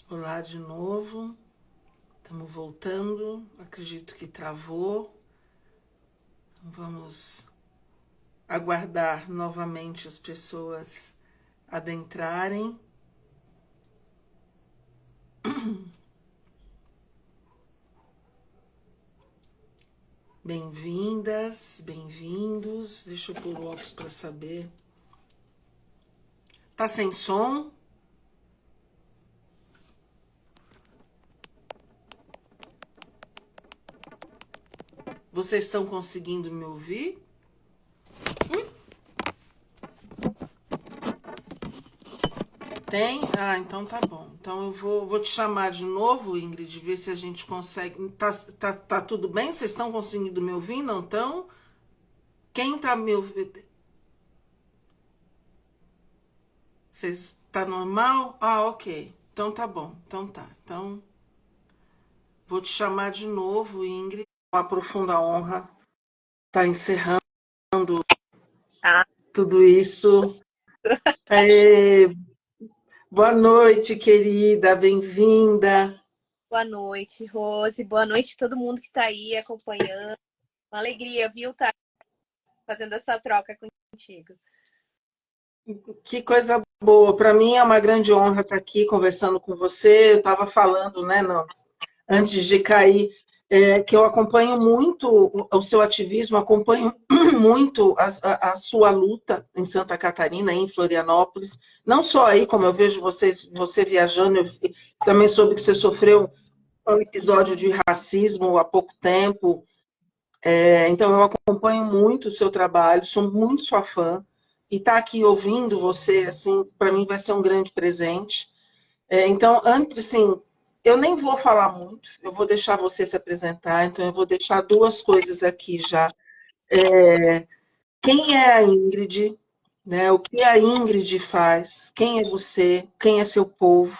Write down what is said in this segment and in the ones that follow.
Olá de novo, estamos voltando. Acredito que travou. Vamos aguardar novamente as pessoas adentrarem. Bem-vindas, bem-vindos. Deixa eu pôr o óculos para saber. Tá sem som? Vocês estão conseguindo me ouvir? Tem? Ah, então tá bom. Então eu vou te chamar de novo, Ingrid, ver se a gente consegue. Tá tudo bem? Vocês estão conseguindo me ouvir? Não estão? Quem tá me ouvindo? Vocês tá normal? Ah, ok. Então tá bom. Então tá. Então vou te chamar de novo, Ingrid. Uma profunda honra estar encerrando Ah, tudo isso. Aê, boa noite, querida. Bem-vinda. boa noite, Rose. Boa noite a todo mundo que está aí acompanhando. Uma alegria, viu, estar fazendo essa troca contigo. Que coisa boa. Para mim é uma grande honra estar aqui conversando com você. Eu estava falando, né, não, antes de cair, que eu acompanho muito o seu ativismo, acompanho muito a sua luta em Santa Catarina, em Florianópolis. Não só aí, como eu vejo você viajando, eu também soube que você sofreu um episódio de racismo há pouco tempo. Então, eu acompanho muito o seu trabalho, sou muito sua fã. E estar aqui ouvindo você, assim, para mim vai ser um grande presente. Então, antes, assim, eu nem vou falar muito, eu vou deixar você se apresentar, então eu vou deixar duas coisas aqui já. Quem é a Ingrid, né? O que a Ingrid faz? Quem é você? Quem é seu povo?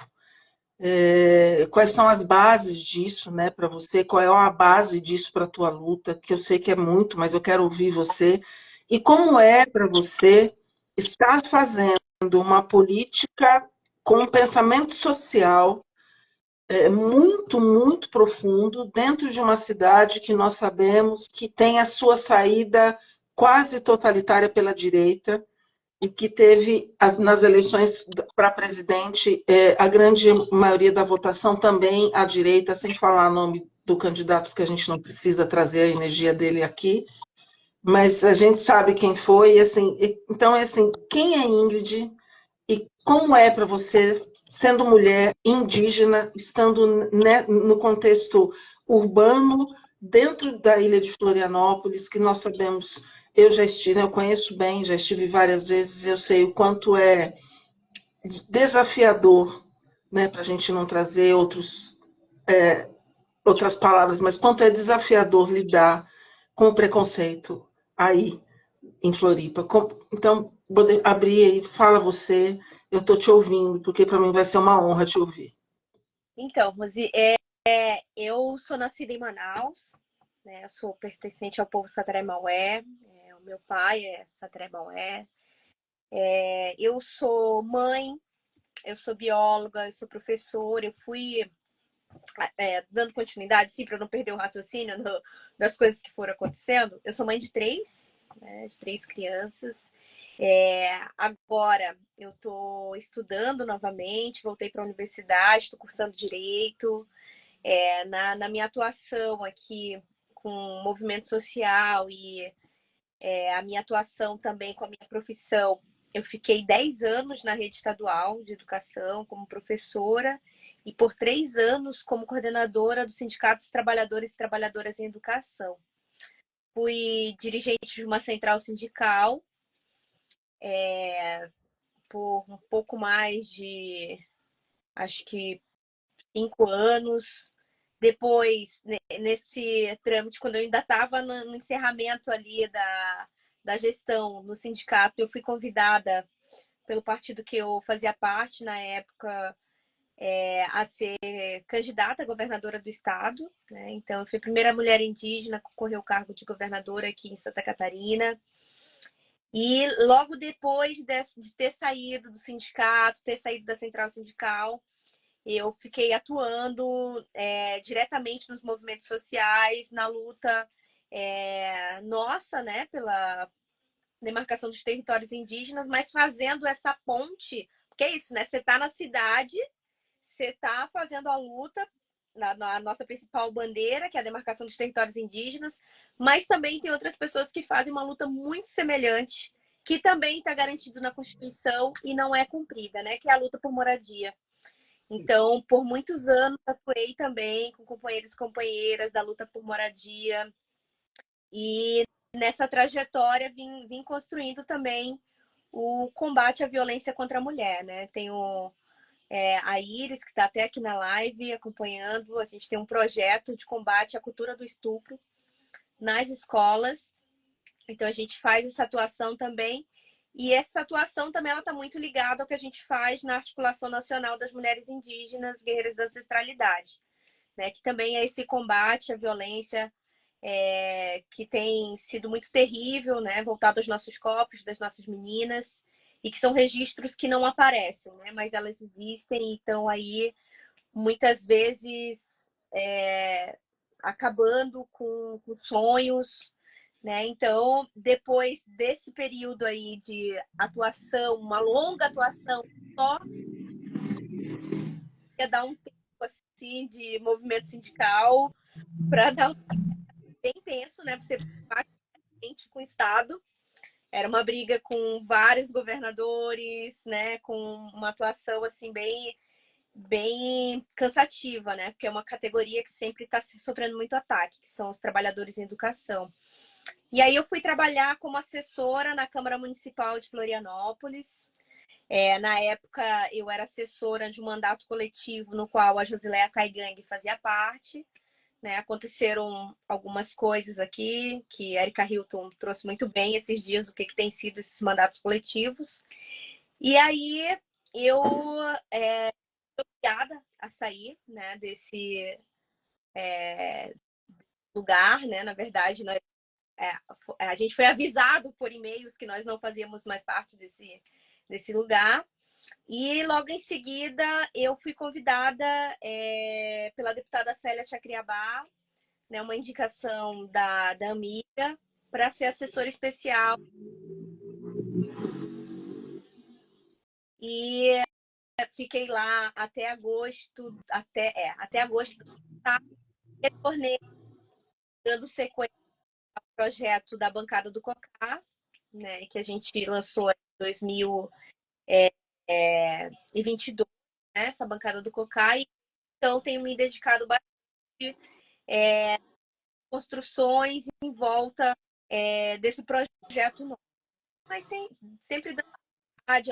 Quais são as bases disso, né, para você? Qual é a base disso para a tua luta? Que eu sei que é muito, mas eu quero ouvir você. E como é para você estar fazendo uma política com um pensamento social muito, muito profundo dentro de uma cidade que nós sabemos que tem a sua saída quase totalitária pela direita e que teve nas eleições para presidente a grande maioria da votação também à direita, sem falar o nome do candidato, porque a gente não precisa trazer a energia dele aqui, mas a gente sabe quem foi, e assim, então é assim, quem é Ingrid e como é para você, sendo mulher indígena, estando, né, no contexto urbano, dentro da ilha de Florianópolis, que nós sabemos, eu já estive, eu conheço bem, já estive várias vezes, eu sei o quanto é desafiador, né, para a gente não trazer outras palavras, mas quanto é desafiador lidar com o preconceito aí em Floripa. Então, vou abrir aí, fala você, eu estou te ouvindo, porque para mim vai ser uma honra te ouvir. Então, Rose, eu sou nascida em Manaus, né? Eu sou pertencente ao povo Sateré-Maué. O meu pai é Sateré-Maué. Eu sou mãe, eu sou bióloga, eu sou professora. Eu fui dando continuidade, sim, para não perder o raciocínio das coisas que foram acontecendo. Eu sou mãe de três, né? De três crianças. Agora eu estou estudando novamente, voltei para a universidade, estou cursando direito. Na minha atuação aqui com o movimento social e a minha atuação também com a minha profissão, eu fiquei 10 anos na rede estadual de educação como professora e por 3 anos como coordenadora do Sindicato dos Trabalhadores e Trabalhadoras em Educação. Fui dirigente de uma central sindical por um pouco mais de, acho que, 5 anos. Depois, nesse trâmite, quando eu ainda estava no encerramento ali da gestão no sindicato, eu fui convidada pelo partido que eu fazia parte na época a ser candidata a governadora do estado. Né? Então, eu fui a primeira mulher indígena que concorreu ao cargo de governadora aqui em Santa Catarina. E logo depois de ter saído do sindicato, ter saído da central sindical, eu fiquei atuando diretamente nos movimentos sociais, na luta nossa, né, pela demarcação dos territórios indígenas, mas fazendo essa ponte, porque é isso, né? Você está na cidade, você está fazendo a luta na nossa principal bandeira, que é a demarcação dos territórios indígenas, mas também tem outras pessoas que fazem uma luta muito semelhante, que também está garantido na Constituição e não é cumprida, né? Que é a luta por moradia. Então, por muitos anos, atuei também com companheiros e companheiras da luta por moradia. E nessa trajetória vim construindo também o combate à violência contra a mulher, né? Tenho a Iris, que está até aqui na live acompanhando. A gente tem um projeto de combate à cultura do estupro nas escolas. Então, a gente faz essa atuação também. E essa atuação também ela está muito ligada ao que a gente faz na Articulação Nacional das Mulheres Indígenas Guerreiras da Ancestralidade, né? Que também é esse combate à violência que tem sido muito terrível, né? Voltado aos nossos corpos, das nossas meninas, e que são registros que não aparecem, né? Mas elas existem e estão aí, muitas vezes, acabando com sonhos, né? Então, depois desse período aí de atuação, uma longa atuação, só ia dar um tempo assim de movimento sindical para dar um bem tenso, né? Para você com o Estado. Era uma briga com vários governadores, né? Com uma atuação assim bem cansativa, né? Porque é uma categoria que sempre está sofrendo muito ataque, que são os trabalhadores em educação. E aí eu fui trabalhar como assessora na Câmara Municipal de Florianópolis. Na época eu era assessora de um mandato coletivo no qual a Josileia Caigang fazia parte. Né, aconteceram algumas coisas aqui que Erika Hilton trouxe muito bem esses dias, o que tem sido esses mandatos coletivos. E aí eu fui obrigada a sair, né, desse lugar, né? Na verdade, a gente foi avisado por e-mails que nós não fazíamos mais parte desse lugar. E logo em seguida eu fui convidada pela deputada Célia Chacriabá, né, uma indicação da amiga, para ser assessora especial. E fiquei lá até agosto, até agosto, tá? Retornei dando sequência ao projeto da bancada do COCA, né, que a gente lançou em 2022, né, essa bancada do COCA, e então tenho me dedicado bastante construções em volta desse projeto novo. Mas sempre dando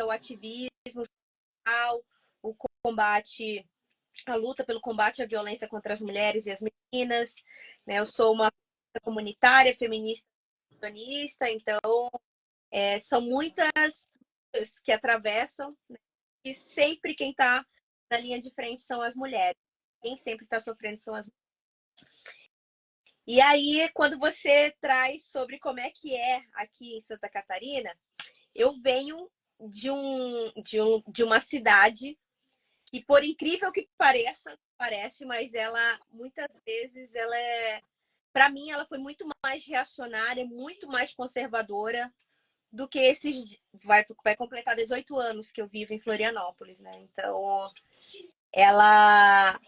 ao ativismo social, o combate, a luta pelo combate à violência contra as mulheres e as meninas. Né? Eu sou uma comunitária, feminista, então são muitas que atravessam, né? E sempre quem está na linha de frente são as mulheres. Quem sempre está sofrendo são as mulheres. E aí, quando você traz sobre como é que é aqui em Santa Catarina, eu venho de uma cidade que, por incrível que parece, mas ela, muitas vezes, para mim, ela foi muito mais reacionária, muito mais conservadora do que vai completar 18 anos que eu vivo em Florianópolis, né? Então, ela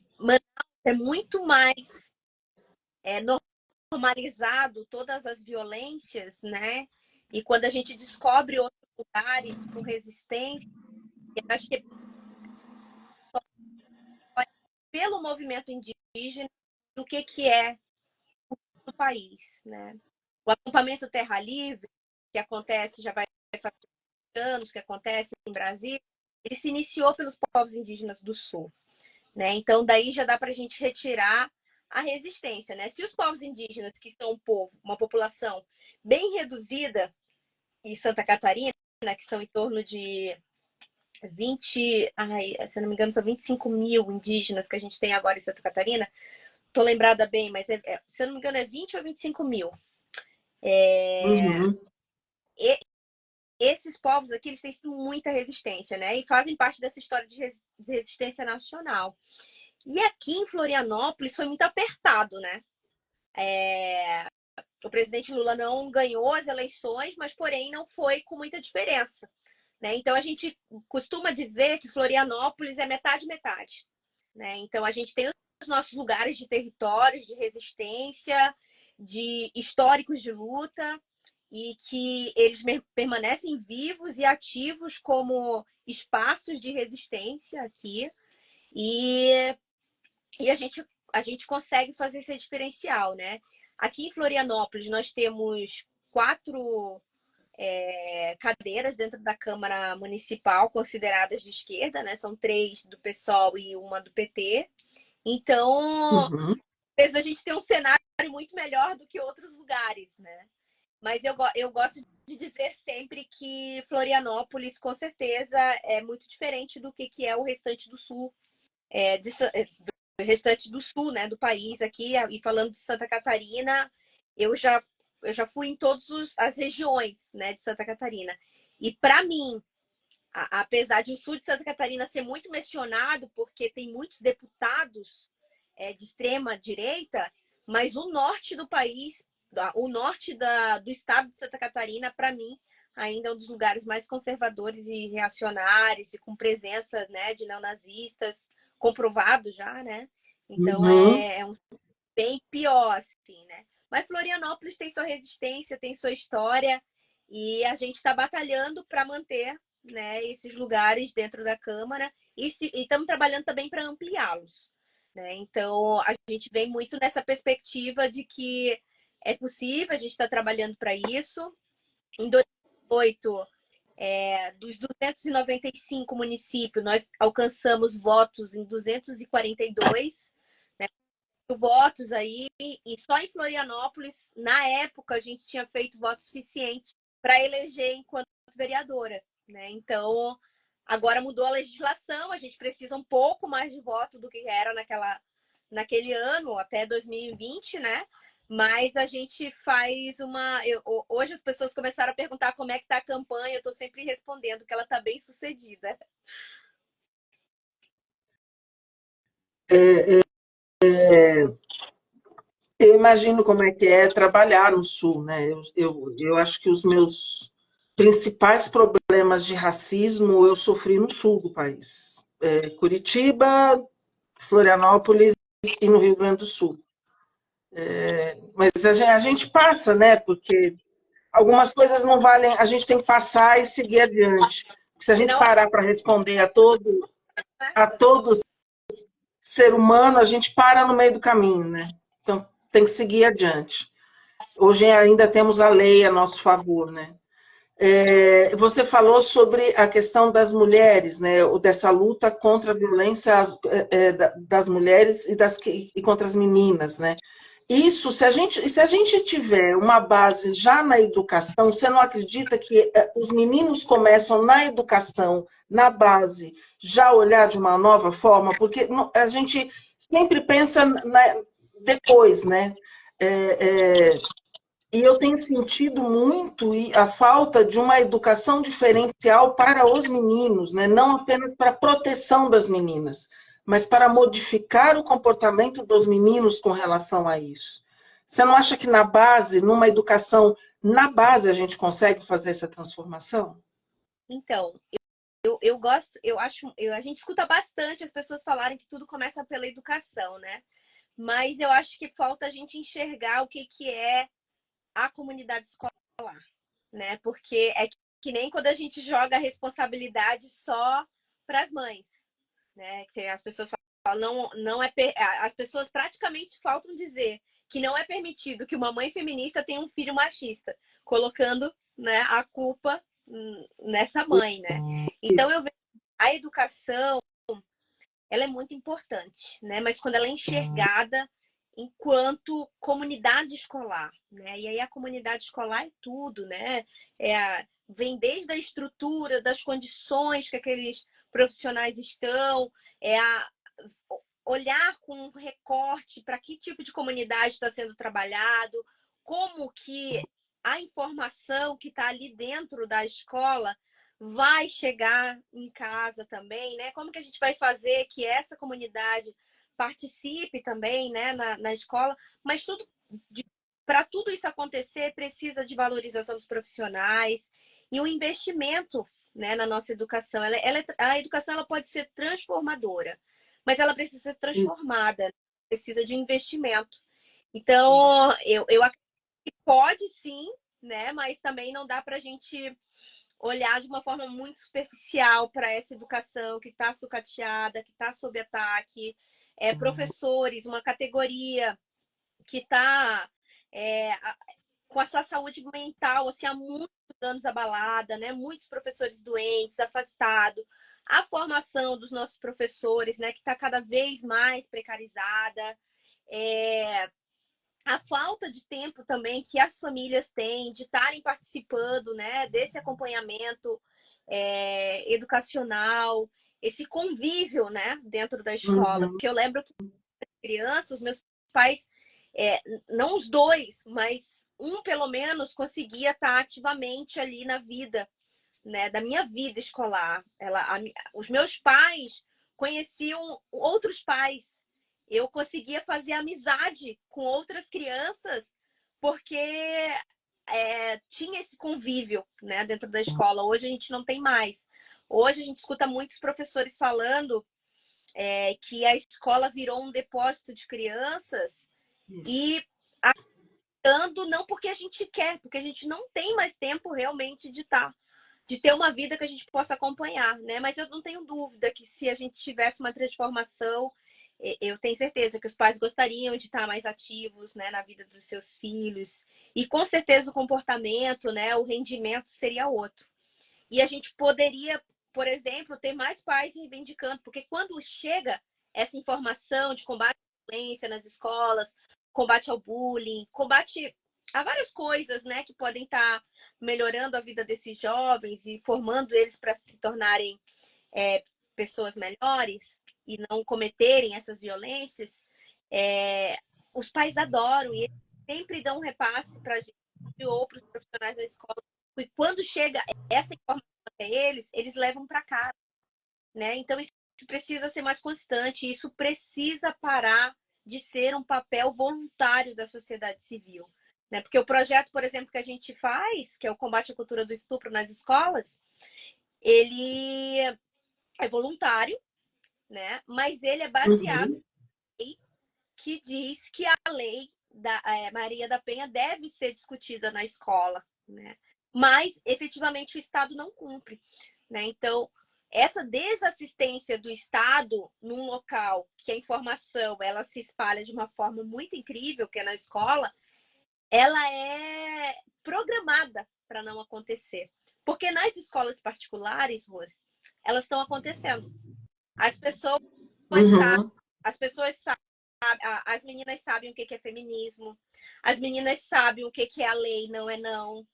é muito mais normalizado todas as violências, né? E quando a gente descobre outros lugares com resistência, eu acho que pelo movimento indígena do que é o país, né? O acampamento Terra Livre, que acontece, já vai fazer anos que acontece em Brasília, ele se iniciou pelos povos indígenas do Sul, né? Então, daí já dá para a gente retirar a resistência, né? Se os povos indígenas, que são uma população bem reduzida em Santa Catarina, que são em torno de 20, se eu não me engano, são 25 mil indígenas que a gente tem agora em Santa Catarina. Tô lembrada bem, mas se eu não me engano, é 20 ou 25 mil. Uhum. esses povos aqui, eles têm sido muita resistência, né? E fazem parte dessa história de resistência nacional. E aqui em Florianópolis foi muito apertado, né? O presidente Lula não ganhou as eleições, mas, porém, não foi com muita diferença, né? Então, a gente costuma dizer que Florianópolis é metade-metade, né? Então, a gente tem os nossos lugares de territórios, de resistência, de históricos de luta, e que eles permanecem vivos e ativos como espaços de resistência aqui. E a gente consegue fazer esse diferencial, né? Aqui em Florianópolis, nós temos 4 cadeiras dentro da Câmara Municipal consideradas de esquerda, né? São 3 do PSOL e uma do PT. Então, Uhum. às vezes a gente tem um cenário muito melhor do que outros lugares, né? Mas eu gosto de dizer sempre que Florianópolis, com certeza, é muito diferente do que é o restante do sul, do restante do sul, né, do país aqui. E falando de Santa Catarina, eu já fui em todas as regiões, né, de Santa Catarina. E para mim, apesar de o sul de Santa Catarina ser muito mencionado, porque tem muitos deputados de extrema direita, mas o norte do país, o norte do estado de Santa Catarina, para mim, ainda é um dos lugares mais conservadores e reacionários, e com presença, né, de neonazistas, comprovado já, né? Então Uhum. é um bem pior, assim, né? Mas Florianópolis tem sua resistência, tem sua história, e a gente está batalhando para manter, né, esses lugares dentro da Câmara, e estamos trabalhando também para ampliá-los, né? Então, a gente vem muito nessa perspectiva de que é possível, a gente está trabalhando para isso. Em 2008, dos 295 municípios, nós alcançamos votos em 242, né, votos aí, e só em Florianópolis, na época, a gente tinha feito voto suficiente para eleger enquanto vereadora, né? Então, agora mudou a legislação, a gente precisa um pouco mais de voto do que era naquele ano, até 2020, né? Mas a gente faz hoje as pessoas começaram a perguntar como é que tá a campanha, eu estou sempre respondendo que ela está bem sucedida. É, eu imagino como é que é trabalhar no Sul, né? Eu acho que os meus principais problemas de racismo eu sofri no Sul do país. Curitiba, Florianópolis e no Rio Grande do Sul. Mas a gente passa, né? Porque algumas coisas não valem, a gente tem que passar e seguir adiante. Porque se a gente Não é parar para responder a essa. todo ser humano, a gente para no meio do caminho, né? Então tem que seguir adiante. Hoje ainda temos a lei a nosso favor, né? Você falou sobre a questão das mulheres, né? Dessa luta contra a violência das mulheres e contra as meninas, né? Isso, se a gente tiver uma base já na educação, você não acredita que os meninos começam na educação, na base, já a olhar de uma nova forma? Porque a gente sempre pensa depois, né? É, é, e eu tenho sentido muito a falta de uma educação diferencial para os meninos, né? Não apenas para a proteção das meninas, mas para modificar o comportamento dos meninos com relação a isso. Você não acha que na base, numa educação na base, a gente consegue fazer essa transformação? Então, eu gosto, a gente escuta bastante as pessoas falarem que tudo começa pela educação, né? Mas eu acho que falta a gente enxergar o que é a comunidade escolar, né? Porque é que nem quando a gente joga a responsabilidade só para as mães, né? Que as pessoas falam, não é as pessoas praticamente faltam dizer que não é permitido que uma mãe feminista tenha um filho machista, colocando, né, a culpa nessa mãe, né? Então eu Isso. vejo a educação, ela é muito importante, né? Mas quando ela é enxergada enquanto comunidade escolar, né? E aí a comunidade escolar é tudo, né? Vem desde a estrutura, das condições que aqueles profissionais estão, olhar com um recorte para que tipo de comunidade está sendo trabalhado, como que a informação que está ali dentro da escola vai chegar em casa também, né? Como que a gente vai fazer que essa comunidade participe também, né, na escola? Mas para tudo isso acontecer, precisa de valorização dos profissionais e um investimento, né, na nossa educação. A educação ela pode ser transformadora, mas ela precisa ser transformada, precisa de investimento. Então, eu acredito que pode sim, né, mas também não dá para a gente olhar de uma forma muito superficial para essa educação que está sucateada, que está sob ataque, professores, uma categoria que está com a sua saúde mental assim, há muitos anos abalada, né? Muitos professores doentes, afastados, a formação dos nossos professores, né, que está cada vez mais precarizada, a falta de tempo também que as famílias têm de estarem participando, né, desse acompanhamento educacional, esse convívio, né, dentro da escola. Porque eu lembro que criança, os meus pais, não os dois, mas um pelo menos conseguia estar ativamente ali na vida, né, da minha vida escolar. Os meus pais conheciam outros pais. Eu conseguia fazer amizade com outras crianças porque tinha esse convívio, né, dentro da escola. Hoje a gente não tem mais. Hoje a gente escuta muitos professores falando que a escola virou um depósito de crianças e ajudando não porque a gente quer, porque a gente não tem mais tempo realmente de ter uma vida que a gente possa acompanhar, né? Mas eu não tenho dúvida que se a gente tivesse uma transformação, eu tenho certeza que os pais gostariam de estar mais ativos, né, na vida dos seus filhos. E com certeza o comportamento, né, o rendimento seria outro. E a gente poderia, por exemplo, ter mais pais reivindicando, porque quando chega essa informação de combate à violência nas escolas, combate ao bullying, combate a várias coisas, né, que podem estar melhorando a vida desses jovens e formando eles para se tornarem pessoas melhores e não cometerem essas violências, os pais adoram e eles sempre dão um repasse para a gente ou para os profissionais da escola. E quando chega essa informação até eles, eles levam para casa, né? Então isso precisa ser mais constante, isso precisa parar de ser um papel voluntário da sociedade civil, né? Porque o projeto, por exemplo, que a gente faz, que é o combate à cultura do estupro nas escolas, ele é voluntário, né? Mas ele é baseado em lei que diz que a lei da Maria da Penha deve ser discutida na escola, né? Mas efetivamente o Estado não cumpre, né? Então essa desassistência do Estado num local que a informação ela se espalha de uma forma muito incrível, que é na escola, ela é programada para não acontecer. Porque nas escolas particulares, Rose, elas estão acontecendo. As pessoas sabem, as pessoas sabem, as meninas sabem o que é feminismo, as meninas sabem o que é a lei, não é não.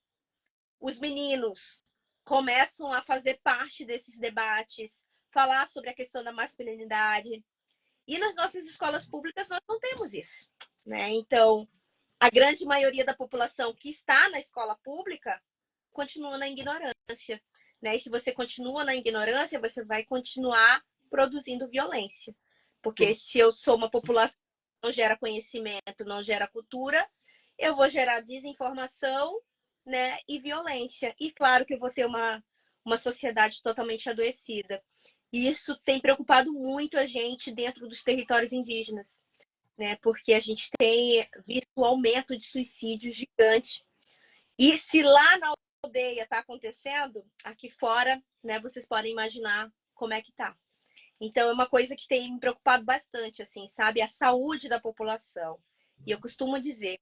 Os meninos começam a fazer parte desses debates, falar sobre a questão da masculinidade. E nas nossas escolas públicas nós não temos isso, né? Então, a grande maioria da população que está na escola pública continua na ignorância, né? E se você continua na ignorância, você vai continuar produzindo violência. Porque se eu sou uma população que não gera conhecimento, não gera cultura, eu vou gerar desinformação, né, e violência. E claro que eu vou ter uma sociedade totalmente adoecida. E isso tem preocupado muito a gente dentro dos territórios indígenas, né? Porque a gente tem visto um aumento de suicídios gigante. E se lá na aldeia está acontecendo, aqui fora, né, vocês podem imaginar como é que tá. Então é uma coisa que tem me preocupado bastante, assim, sabe? A saúde da população. E eu costumo dizer,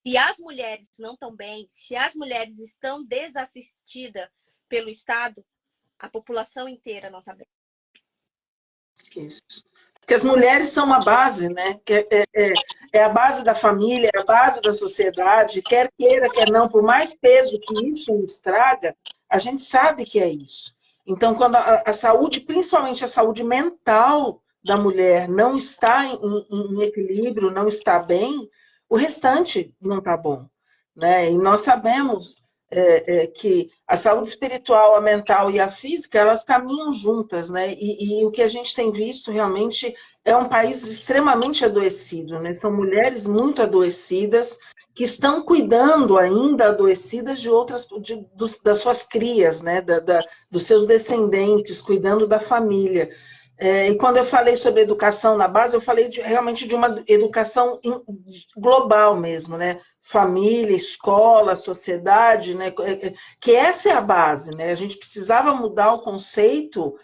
se as mulheres não estão bem, se as mulheres estão desassistidas pelo Estado, a população inteira não está bem. Isso. Porque as mulheres são uma base, né? É a base da família, é a base da sociedade, quer queira, quer não, por mais peso que isso nos traga, a gente sabe que é isso. Então, quando a saúde, principalmente a saúde mental da mulher, não está em equilíbrio, não está bem, o restante não está bom. né? E nós sabemos que a saúde espiritual, a mental e a física, elas caminham juntas, né? E o que a gente tem visto realmente é um país extremamente adoecido, né? São mulheres muito adoecidas que estão cuidando ainda adoecidas de outras, das suas crias, né? Dos seus descendentes, cuidando da família. E quando eu falei sobre educação na base, eu falei realmente de uma educação global mesmo, né? Família, escola, sociedade, né? Que essa é a base, né? A gente precisava mudar o conceito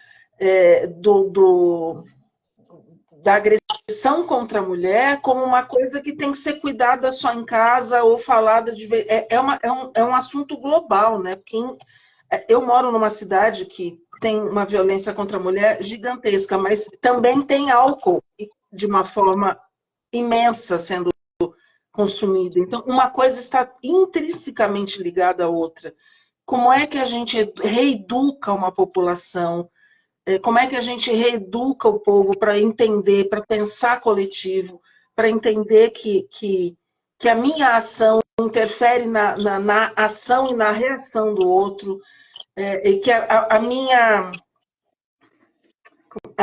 da agressão contra a mulher como uma coisa que tem que ser cuidada só em casa ou falada de é um assunto global, né? Porque eu moro numa cidade que tem uma violência contra a mulher gigantesca, mas também tem álcool de uma forma imensa sendo consumida. Então, uma coisa está intrinsecamente ligada à outra. Como é que a gente reeduca uma população? Como é que a gente reeduca o povo para entender, para pensar coletivo, para entender que a minha ação interfere na ação e na reação do outro, e que a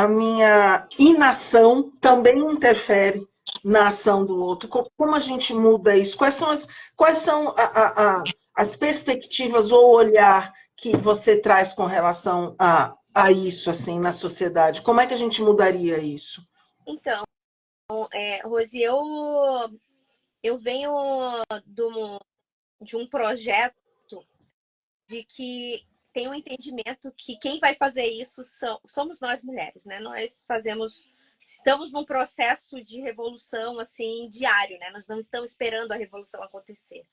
minha inação também interfere na ação do outro. Como a gente muda isso? Quais são as perspectivas ou olhar que você traz com relação a isso assim na sociedade? Como é que a gente mudaria isso? Então, Rose, eu venho de um projeto de que tem um entendimento que quem vai fazer isso somos nós mulheres, né? Nós estamos num processo de revolução assim diário, né? Nós não estamos esperando a revolução acontecer.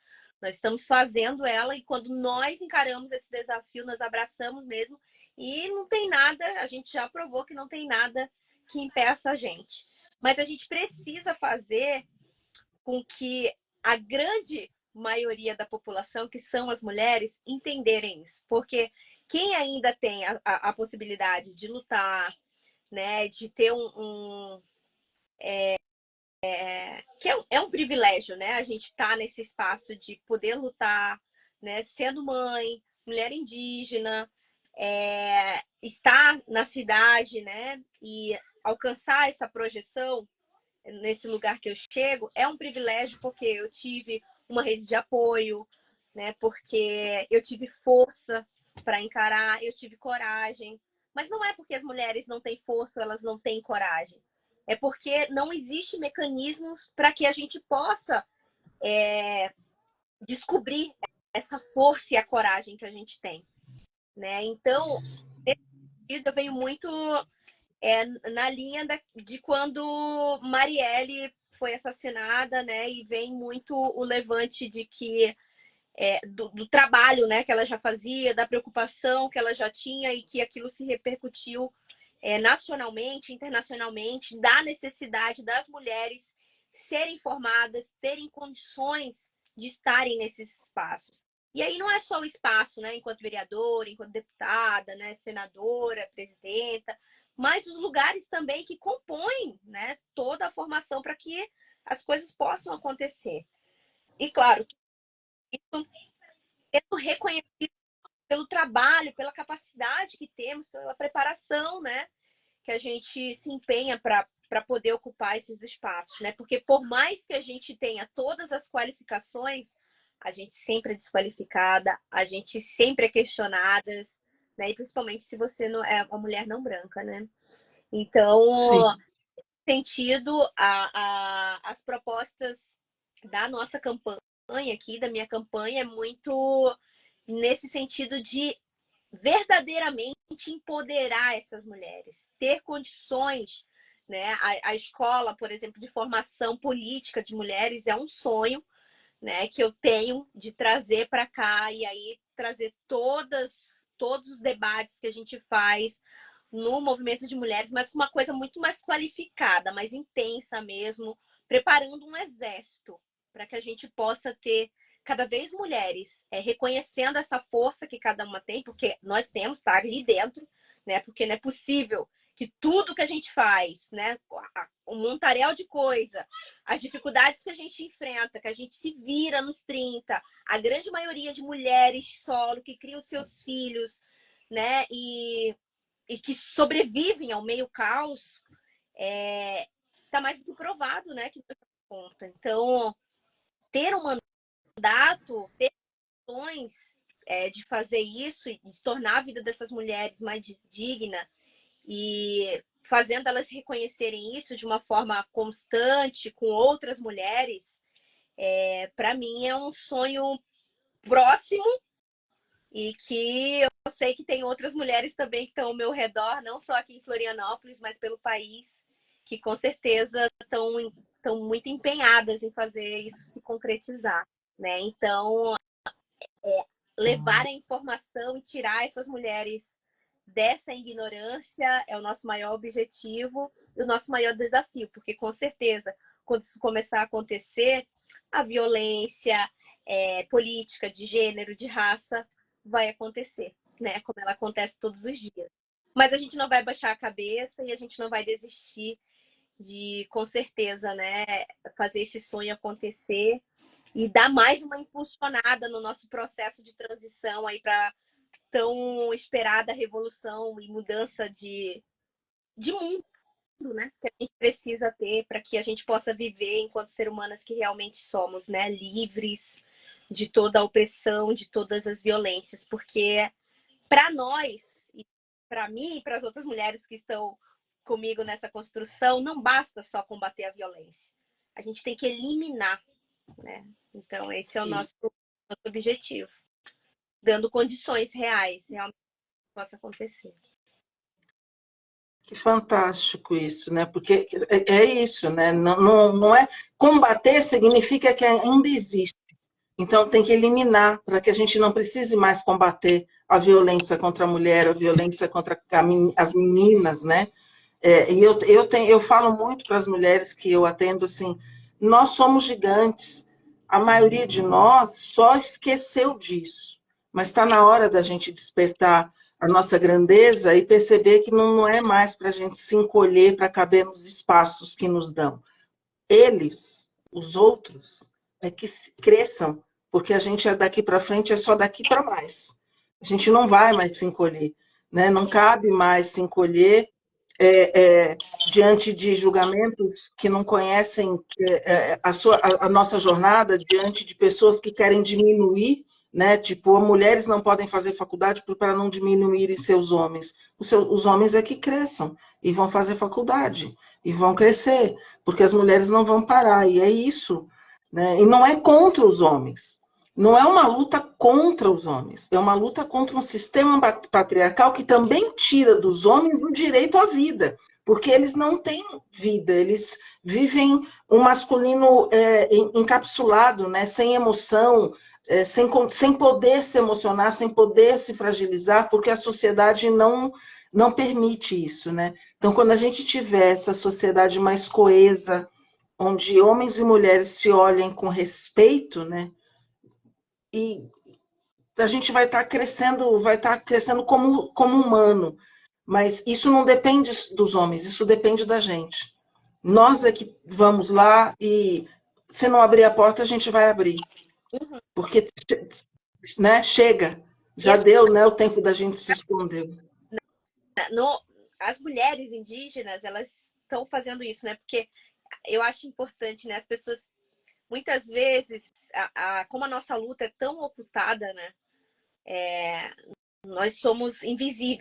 Nós estamos fazendo ela e quando nós encaramos esse desafio, nós abraçamos mesmo e não tem nada, a gente já provou que não tem nada que impeça a gente. Mas a gente precisa fazer com que a grande maioria da população, que são as mulheres, entenderem isso. Porque quem ainda tem a possibilidade de lutar, né, de ter que é um privilégio, né? A gente está nesse espaço de poder lutar, né, sendo mãe, mulher indígena, estar na cidade, né, e alcançar essa projeção nesse lugar que eu chego é um privilégio porque eu tive uma rede de apoio, né? Porque eu tive força para encarar, eu tive coragem. Mas não é porque as mulheres não têm força, elas não têm coragem. É porque não existe mecanismos para que a gente possa descobrir essa força e a coragem que a gente tem, né? Então, nesse sentido, eu venho muito na linha de quando Marielle foi assassinada, né? E vem muito o levante de que do trabalho, né, que ela já fazia, da preocupação que ela já tinha e que aquilo se repercutiu nacionalmente, internacionalmente, da necessidade das mulheres serem formadas, terem condições de estarem nesses espaços. E aí não é só o espaço, né, enquanto vereadora, enquanto deputada, né, senadora, presidenta, mas os lugares também que compõem, né, toda a formação para que as coisas possam acontecer. E claro, isso sendo reconhecido pelo trabalho, pela capacidade que temos, pela preparação, né, que a gente se empenha para poder ocupar esses espaços, né? Porque por mais que a gente tenha todas as qualificações, a gente sempre é desqualificada, a gente sempre é questionada, né? E principalmente se você não é uma mulher não branca, né? Então, Sim. nesse sentido, as propostas da nossa campanha aqui, da minha campanha, é muito nesse sentido de verdadeiramente empoderar essas mulheres, ter condições, né? A escola, por exemplo, de formação política de mulheres é um sonho, né, que eu tenho de trazer para cá e aí trazer todos os debates que a gente faz no movimento de mulheres, mas com uma coisa muito mais qualificada, mais intensa mesmo, preparando um exército para que a gente possa ter cada vez mulheres reconhecendo essa força que cada uma tem, porque nós temos, tá ali dentro, né? Porque não é possível que tudo que a gente faz, né, um montaréu de coisa, as dificuldades que a gente enfrenta, que a gente se vira nos 30, a grande maioria de mulheres solo que criam seus filhos, né, e que sobrevivem ao meio caos, tá mais do que provado, né, que não dá conta. Então, ter um mandato, ter ações de fazer isso e de tornar a vida dessas mulheres mais digna e fazendo elas reconhecerem isso de uma forma constante com outras mulheres, para mim é um sonho próximo e que eu sei que tem outras mulheres também que estão ao meu redor, não só aqui em Florianópolis, mas pelo país, que com certeza estão muito empenhadas em fazer isso se concretizar, né? Então, levar a informação e tirar essas mulheres dessa ignorância é o nosso maior objetivo e o nosso maior desafio, porque com certeza, quando isso começar a acontecer, a violência política, de gênero, de raça, vai acontecer, né? Como ela acontece todos os dias. Mas a gente não vai baixar a cabeça e a gente não vai desistir de, com certeza, né, fazer esse sonho acontecer e dar mais uma impulsionada no nosso processo de transição aí para tão esperada revolução e mudança de mundo, né? Que a gente precisa ter para que a gente possa viver enquanto ser humanas que realmente somos, né? Livres de toda a opressão, de todas as violências, porque para nós, para mim e para as outras mulheres que estão comigo nessa construção, não basta só combater a violência. A gente tem que eliminar, né? Então, esse é o nosso objetivo, dando condições reais, realmente possa acontecer. Que fantástico isso, né? Porque é isso, né? Não é combater significa que ainda existe. Então tem que eliminar para que a gente não precise mais combater a violência contra a mulher, a violência contra as meninas, né? E eu falo muito para as mulheres que eu atendo assim, nós somos gigantes. A maioria de nós só esqueceu disso, mas está na hora da gente despertar a nossa grandeza e perceber que não é mais para a gente se encolher para caber nos espaços que nos dão. Eles, os outros, é que cresçam, porque a gente é daqui para frente, é só daqui para mais. A gente não vai mais se encolher, né? Não cabe mais se encolher diante de julgamentos que não conhecem a nossa jornada, diante de pessoas que querem diminuir, né? Tipo, mulheres não podem fazer faculdade para não diminuírem seus homens. Os homens é que cresçam e vão fazer faculdade e vão crescer, porque as mulheres não vão parar, e é isso, né? E não é contra os homens. Não é uma luta contra os homens, é uma luta contra um sistema patriarcal que também tira dos homens o direito à vida, porque eles não têm vida, eles vivem um masculino encapsulado, né, sem emoção, sem poder se emocionar, sem poder se fragilizar, porque a sociedade não permite isso, né? Então, quando a gente tiver essa sociedade mais coesa, onde homens e mulheres se olhem com respeito, né? E a gente vai estar crescendo como humano. Mas isso não depende dos homens, isso depende da gente. Nós é que vamos lá e se não abrir a porta, a gente vai abrir. Porque, né, chega. Já deu, né, o tempo da gente se esconder. As mulheres indígenas, elas estão fazendo isso, né? Porque eu acho importante, né? As pessoas, muitas vezes, como a nossa luta é tão ocultada, né? Nós somos invisíveis.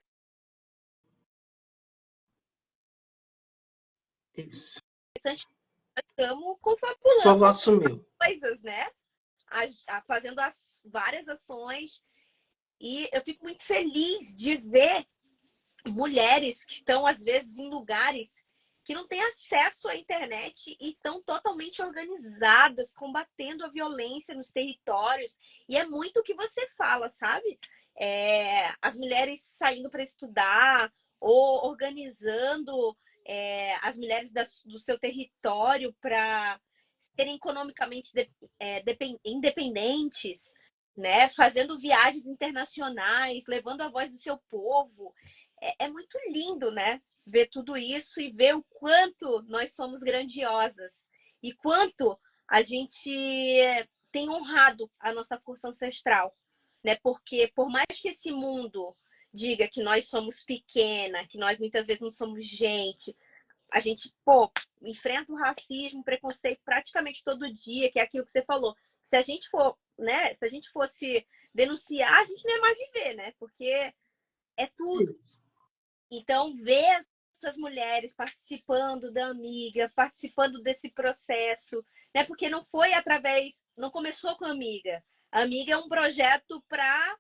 Isso. Nós estamos Sua confabulando voz sumiu. coisas, né? Fazendo várias ações. E eu fico muito feliz de ver mulheres que estão, às vezes, em lugares que não têm acesso à internet e estão totalmente organizadas, combatendo a violência nos territórios. E é muito o que você fala, sabe? As mulheres saindo para estudar ou organizando as mulheres do seu território para serem economicamente independentes, né? Fazendo viagens internacionais, levando a voz do seu povo. é muito lindo, né? Ver tudo isso e ver o quanto nós somos grandiosas e quanto a gente tem honrado a nossa força ancestral, né? Porque por mais que esse mundo diga que nós somos pequena, que nós muitas vezes não somos gente, a gente, pô, enfrenta o racismo, o preconceito praticamente todo dia, que é aquilo que você falou. Se a gente for, né? Se a gente fosse denunciar, a gente não ia mais viver, né? Porque é tudo. Isso. Então, ver essas mulheres participando da Amiga, participando desse processo, né? Porque não foi através, não começou com a Amiga. A Amiga é um projeto para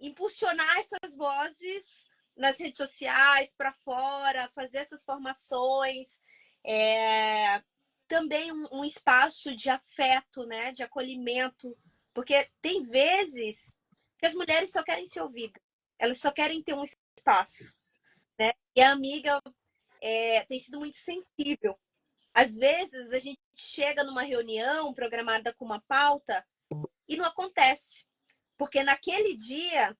impulsionar essas vozes nas redes sociais, para fora, fazer essas formações. Também um espaço de afeto, né? De acolhimento. Porque tem vezes que as mulheres só querem ser ouvidas. Elas só querem ter um espaço, né? E a Amiga tem sido muito sensível. Às vezes, a gente chega numa reunião programada com uma pauta e não acontece. Porque naquele dia,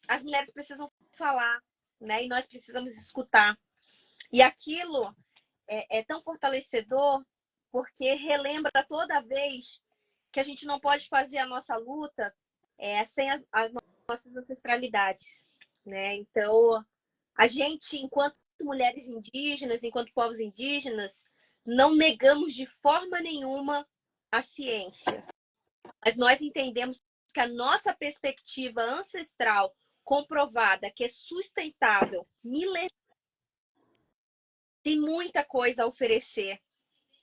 as mulheres precisam falar, né? E nós precisamos escutar. E aquilo é tão fortalecedor porque relembra toda vez que a gente não pode fazer a nossa luta sem as nossas ancestralidades, né? Então, a gente, enquanto mulheres indígenas, enquanto povos indígenas, não negamos de forma nenhuma a ciência, mas nós entendemos que a nossa perspectiva ancestral comprovada, que é sustentável, milenar, tem muita coisa a oferecer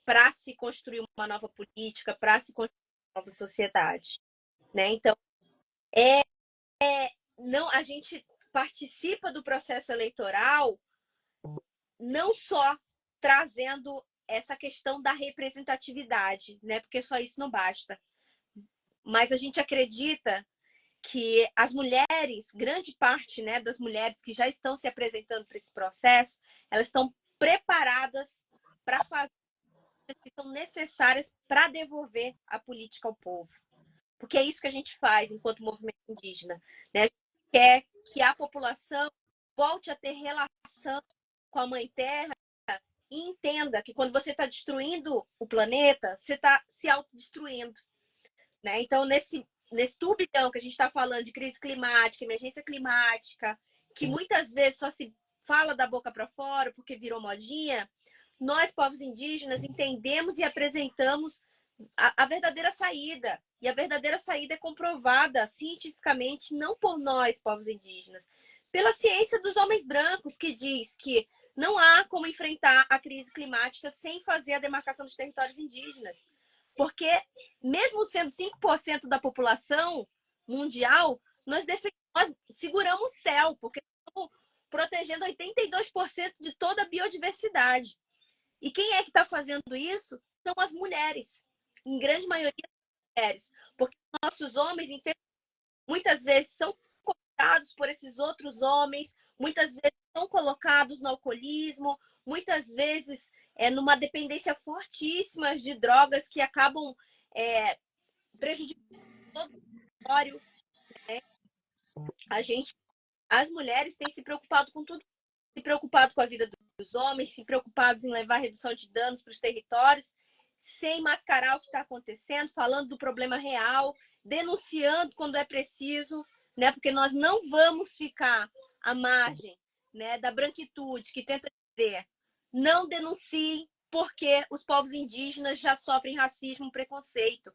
para se construir uma nova política, para se construir uma nova sociedade, né? Então, não, a gente participa do processo eleitoral não só trazendo essa questão da representatividade, né? Porque só isso não basta. Mas a gente acredita que as mulheres, grande parte, né, das mulheres que já estão se apresentando para esse processo, elas estão preparadas para fazer as que são necessárias para devolver a política ao povo. Porque é isso que a gente faz enquanto movimento indígena, né? A gente quer que a população volte a ter relação com a Mãe Terra e entenda que quando você está destruindo o planeta, você está se autodestruindo, né? Então, nesse turbilhão que a gente está falando de crise climática, emergência climática, que muitas vezes só se fala da boca para fora porque virou modinha, nós, povos indígenas, entendemos e apresentamos a verdadeira saída. E a verdadeira saída é comprovada cientificamente, não por nós, povos indígenas, pela ciência dos homens brancos, que diz que não há como enfrentar a crise climática sem fazer a demarcação dos territórios indígenas. Porque, mesmo sendo 5% da população mundial, nós seguramos o céu, porque estamos protegendo 82% de toda a biodiversidade. E quem é que está fazendo isso? São as mulheres, em grande maioria mulheres, porque nossos homens, muitas vezes, são cooptados por esses outros homens, muitas vezes são colocados no alcoolismo, muitas vezes numa dependência fortíssima de drogas que acabam prejudicando todo o território. Né? As mulheres têm se preocupado com tudo, se preocupado com a vida dos homens, se preocupados em levar redução de danos para os territórios, sem mascarar o que está acontecendo, falando do problema real, denunciando quando é preciso, né? Porque nós não vamos ficar à margem, né, da branquitude que tenta dizer não denunciem porque os povos indígenas já sofrem racismo, preconceito.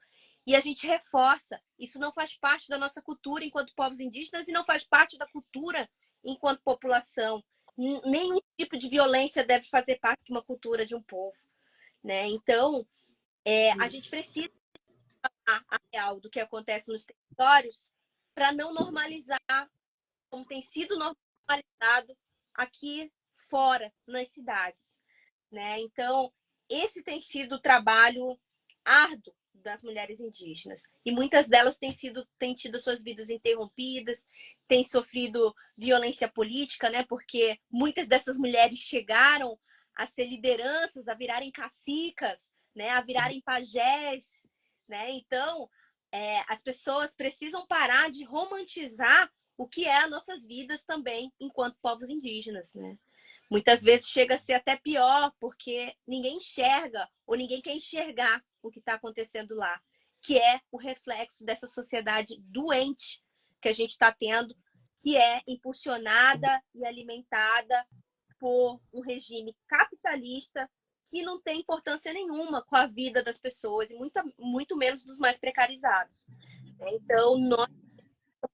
E a gente reforça, isso não faz parte da nossa cultura enquanto povos indígenas e não faz parte da cultura enquanto população. Nenhum tipo de violência deve fazer parte de uma cultura de um povo, né? Então, a gente precisa falar a real do que acontece nos territórios para não normalizar como tem sido normalizado aqui fora, nas cidades, né? Então, esse tem sido o trabalho árduo das mulheres indígenas. E muitas delas têm tido suas vidas interrompidas, têm sofrido violência política, né? Porque muitas dessas mulheres chegaram a ser lideranças, a virarem cacicas, né? A virarem pajés, né? Então, as pessoas precisam parar de romantizar o que é as nossas vidas também enquanto povos indígenas, né? Muitas vezes chega a ser até pior, porque ninguém enxerga ou ninguém quer enxergar o que está acontecendo lá, que é o reflexo dessa sociedade doente que a gente está tendo, que é impulsionada e alimentada por um regime capitalista que não tem importância nenhuma com a vida das pessoas e muito menos dos mais precarizados. Então, nós,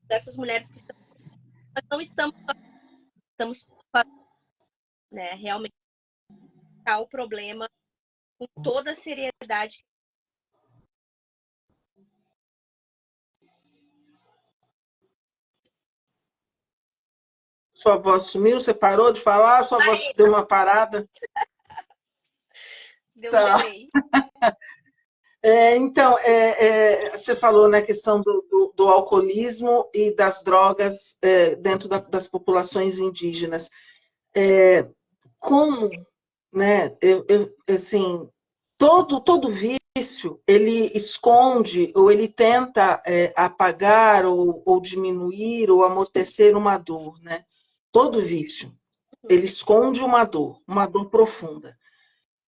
dessas mulheres que estão, nós não estamos né, realmente o problema com toda a seriedade. Sua voz sumiu, você parou de falar, sua voz deu uma parada. Deu um Tá. delay. Então, você falou na questão do alcoolismo e das drogas dentro das populações indígenas. Como, né, assim, todo vício, ele esconde ou ele tenta apagar ou diminuir ou amortecer uma dor, né? Todo vício, ele esconde uma dor profunda.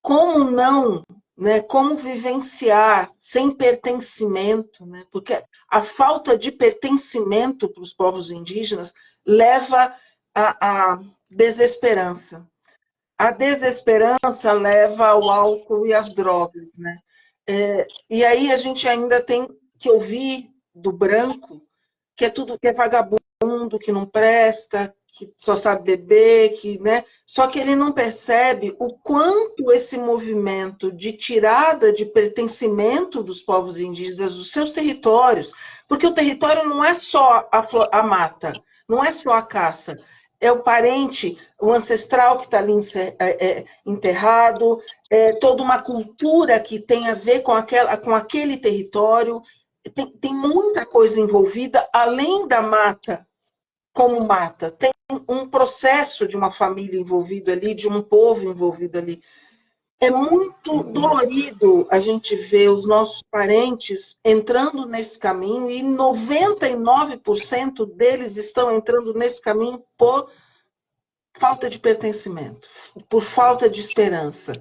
Como não, né? Como vivenciar sem pertencimento, né? Porque a falta de pertencimento para os povos indígenas leva à desesperança. A desesperança leva ao álcool e às drogas, né? E aí a gente ainda tem que ouvir do branco que é tudo que é vagabundo, que não presta, que só sabe beber, que, né? Só que ele não percebe o quanto esse movimento de tirada de pertencimento dos povos indígenas dos seus territórios, porque o território não é só a mata, não é só a caça, é o parente, o ancestral que está ali enterrado, toda uma cultura que tem a ver com aquele território. Tem muita coisa envolvida, além da mata, como mata. Tem um processo de uma família envolvida ali, de um povo envolvido ali. É muito dolorido a gente ver os nossos parentes entrando nesse caminho e 99% deles estão entrando nesse caminho por falta de pertencimento, por falta de esperança.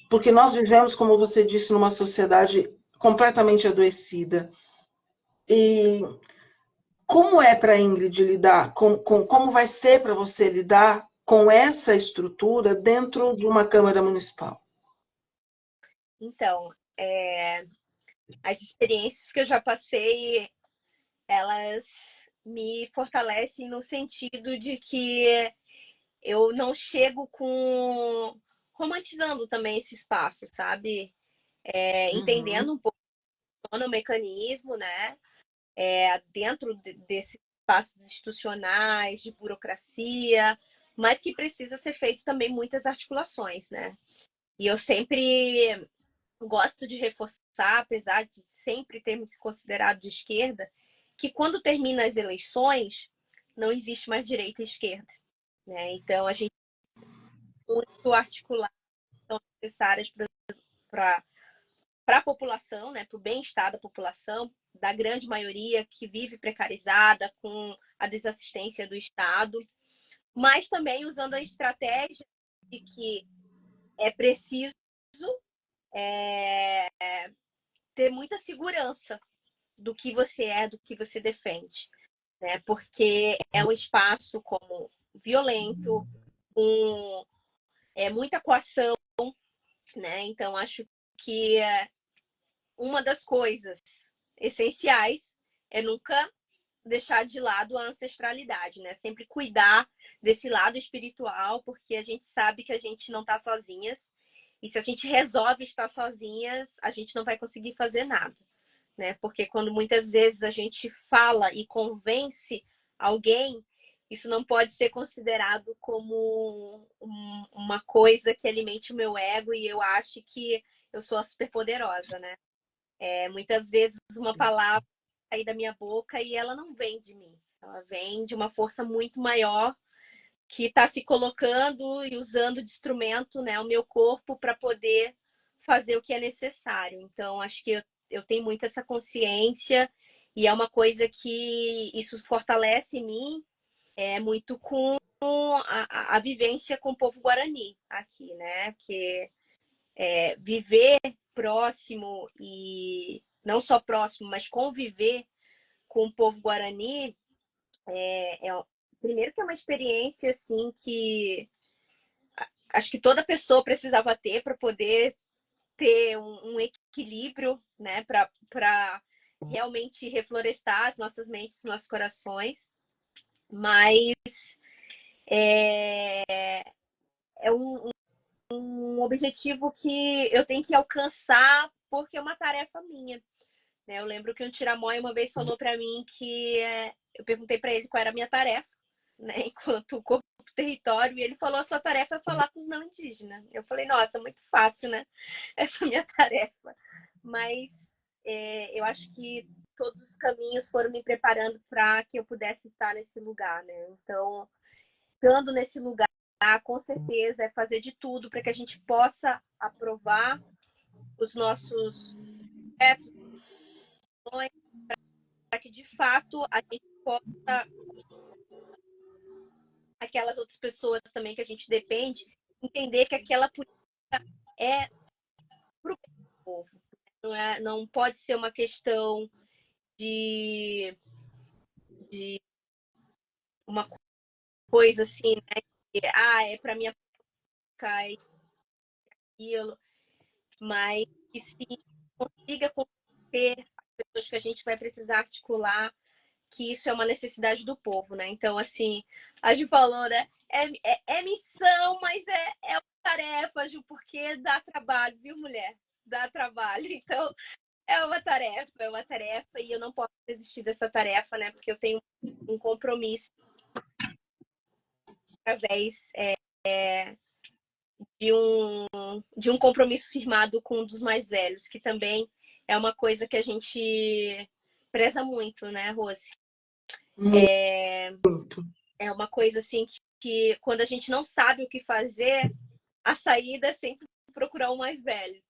Porque nós vivemos, como você disse, numa sociedade completamente adoecida. E como é para a Ingrid lidar, como vai ser para você lidar com essa estrutura dentro de uma Câmara Municipal? Então, as experiências que eu já passei, elas me fortalecem no sentido de que eu não chego com romantizando também esse espaço, sabe? Entendendo um pouco o mecanismo, né? Dentro desses espaços institucionais, de burocracia, mas que precisa ser feito também muitas articulações, né? E eu sempre gosto de reforçar, apesar de sempre ter me considerado de esquerda, que quando termina as eleições, não existe mais direita e esquerda. Né? Então, a gente tem muito articular necessárias para a população, né? Para o bem-estar da população, da grande maioria que vive precarizada com a desassistência do Estado, mas também usando a estratégia de que é preciso ter muita segurança do que você é, do que você defende, né? Porque é um espaço como violento, com muita coação, né? Então acho que uma das coisas essenciais é nunca deixar de lado a ancestralidade, né? Sempre cuidar desse lado espiritual, porque a gente sabe que a gente não está sozinhas. E se a gente resolve estar sozinhas, a gente não vai conseguir fazer nada, né? Porque quando muitas vezes a gente fala e convence alguém, isso não pode ser considerado como uma coisa que alimente o meu ego e eu acho que eu sou a superpoderosa, né? Muitas vezes uma palavra sai da minha boca e ela não vem de mim. Ela vem de uma força muito maior que está se colocando e usando de instrumento, né, o meu corpo para poder fazer o que é necessário. Então, acho que eu tenho muito essa consciência E é uma coisa que isso fortalece em mim muito com a vivência com o povo guarani aqui, né? Que viver próximo e não só próximo, mas conviver com o povo guarani primeiro que é uma experiência assim que acho que toda pessoa precisava ter para poder ter um equilíbrio, né, para realmente reflorestar as nossas mentes, os nossos corações. Mas é um objetivo que eu tenho que alcançar porque é uma tarefa minha. Né? Eu lembro que um Tiramói uma vez falou para mim que eu perguntei para ele qual era a minha tarefa, né, enquanto corpo território, e ele falou: a sua tarefa é falar com os não indígenas. Eu falei: nossa, muito fácil, né? Essa minha tarefa. Mas eu acho que todos os caminhos foram me preparando para que eu pudesse estar nesse lugar, né? Então, estando nesse lugar, com certeza é fazer de tudo para que a gente possa aprovar os nossos projetos, para que de fato a gente possa, aquelas outras pessoas também que a gente depende, entender que aquela política é para o povo. Não pode ser uma questão de uma coisa assim, né? Que, é para minha política, é aquilo, mas que se consiga convencer as pessoas que a gente vai precisar articular que isso é uma necessidade do povo, né? Então, assim, a Ju falou, né? É missão, mas é uma tarefa, Ju, porque dá trabalho, viu, mulher? Dá trabalho. Então, é uma tarefa, e eu não posso desistir dessa tarefa, né? Porque eu tenho um compromisso através de um compromisso firmado com um dos mais velhos, que também é uma coisa que a gente preza muito, né, Rose? Muito. É uma coisa assim que quando a gente não sabe o que fazer, a saída é sempre procurar o mais velho,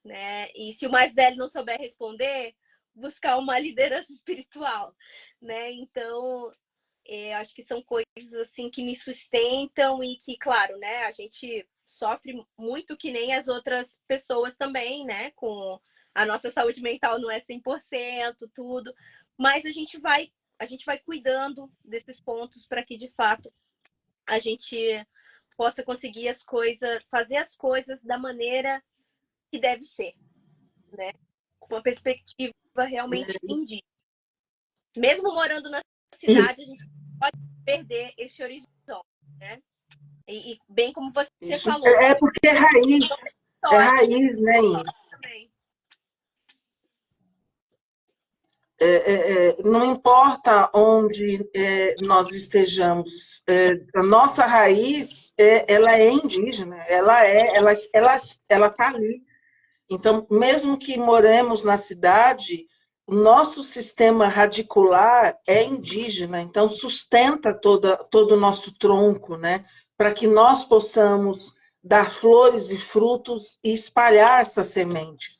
né? E se o mais velho não souber responder, buscar uma liderança espiritual, né? Então, acho que são coisas assim que me sustentam e que, claro, né, a gente sofre muito que nem as outras pessoas também, né? Com a nossa saúde mental não é 100% tudo, mas a gente vai cuidando desses pontos para que de fato a gente possa conseguir as coisas, fazer as coisas da maneira que deve ser, né? Com uma perspectiva realmente indígena. Mesmo morando na cidade, a gente Isso, pode perder esse horizonte, né? E bem como você isso. falou, Porque é história raiz, né, Inha? também. Não importa onde nós estejamos, a nossa raiz ela é indígena, ela está ali. Então, mesmo que moremos na cidade, o nosso sistema radicular é indígena, então sustenta todo o nosso tronco, né? Para que nós possamos dar flores e frutos e espalhar essas sementes.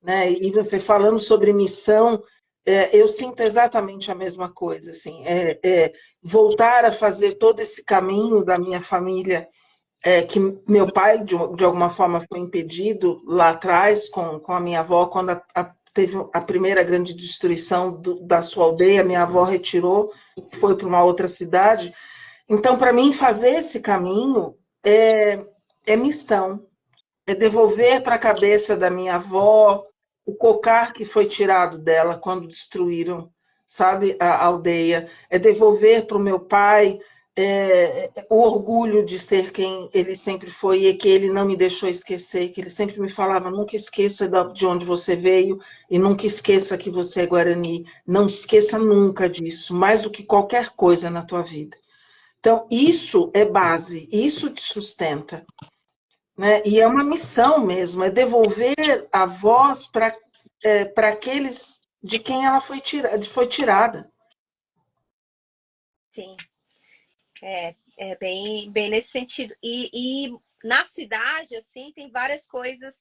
Né? E você falando sobre missão, eu sinto exatamente a mesma coisa, assim, voltar a fazer todo esse caminho da minha família, que meu pai, de alguma forma, foi impedido lá atrás com a minha avó, quando teve a primeira grande destruição da sua aldeia, minha avó retirou, foi para uma outra cidade. Então, para mim, fazer esse caminho é missão, é devolver para a cabeça da minha avó o cocar que foi tirado dela quando destruíram, sabe, a aldeia. É devolver para o meu pai o orgulho de ser quem ele sempre foi e que ele não me deixou esquecer, que ele sempre me falava: nunca esqueça de onde você veio e nunca esqueça que você é Guarani. Não esqueça nunca disso, mais do que qualquer coisa na tua vida. Então, isso é base, isso te sustenta. Né? E é uma missão mesmo, é devolver a voz para aqueles de quem ela foi tirada. Sim, é bem nesse sentido. E na cidade, assim, tem várias coisas.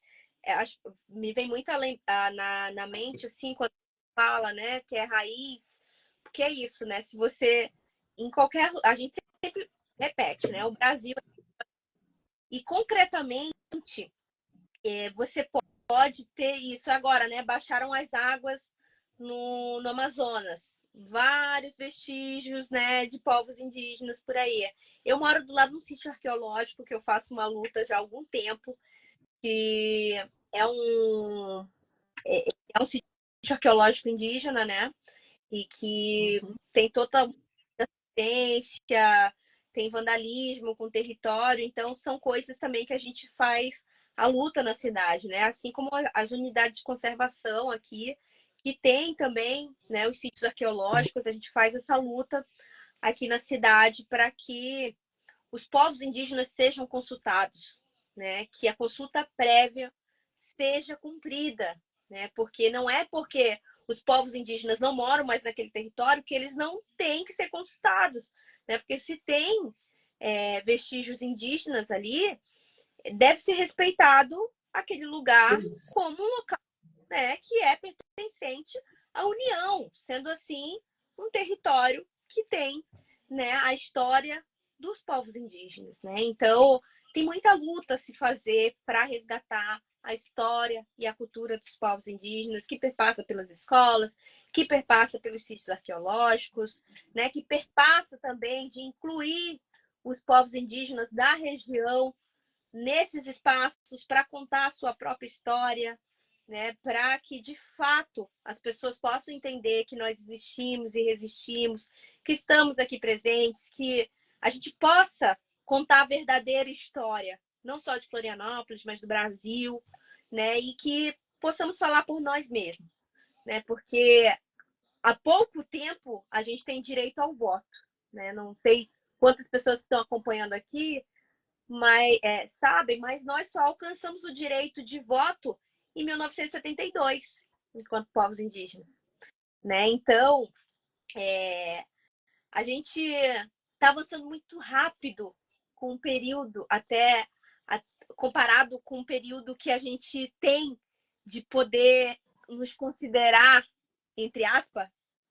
Me vem muito na mente, assim, quando fala, né, que é raiz, porque é isso, né? Se você em qualquer, a gente sempre repete, né? O Brasil e concretamente você pode ter isso agora, né? Baixaram as águas no Amazonas, vários vestígios, né, de povos indígenas por aí. Eu moro do lado de um sítio arqueológico que eu faço uma luta já há algum tempo, que é um é um sítio arqueológico indígena, né? E que tem toda assistência, tem vandalismo com o território, então são coisas também que a gente faz a luta na cidade, né? Assim como as unidades de conservação aqui, que tem também, né, os sítios arqueológicos, a gente faz essa luta aqui na cidade para que os povos indígenas sejam consultados, né? Que a consulta prévia seja cumprida, né? Porque não é porque os povos indígenas não moram mais naquele território que eles não têm que ser consultados, né? Porque se tem vestígios indígenas ali, deve ser respeitado aquele lugar Isso. como um local, né, que é pertencente à União, sendo assim um território que tem, né, a história dos povos indígenas, né? Então tem muita luta a se fazer para resgatar a história e a cultura dos povos indígenas, que perpassa pelas escolas, que perpassa pelos sítios arqueológicos, né, que perpassa também de incluir os povos indígenas da região nesses espaços para contar a sua própria história, né, para que de fato as pessoas possam entender que nós existimos e resistimos, que estamos aqui presentes, que a gente possa contar a verdadeira história, não só de Florianópolis, mas do Brasil, né, e que possamos falar por nós mesmos, né, porque há pouco tempo a gente tem direito ao voto, né, não sei quantas pessoas estão acompanhando aqui, mas sabem, mas nós só alcançamos o direito de voto em 1972, enquanto povos indígenas, né? Então, a gente está avançando muito rápido com o período, até comparado com o período que a gente tem de poder nos considerar, entre aspas,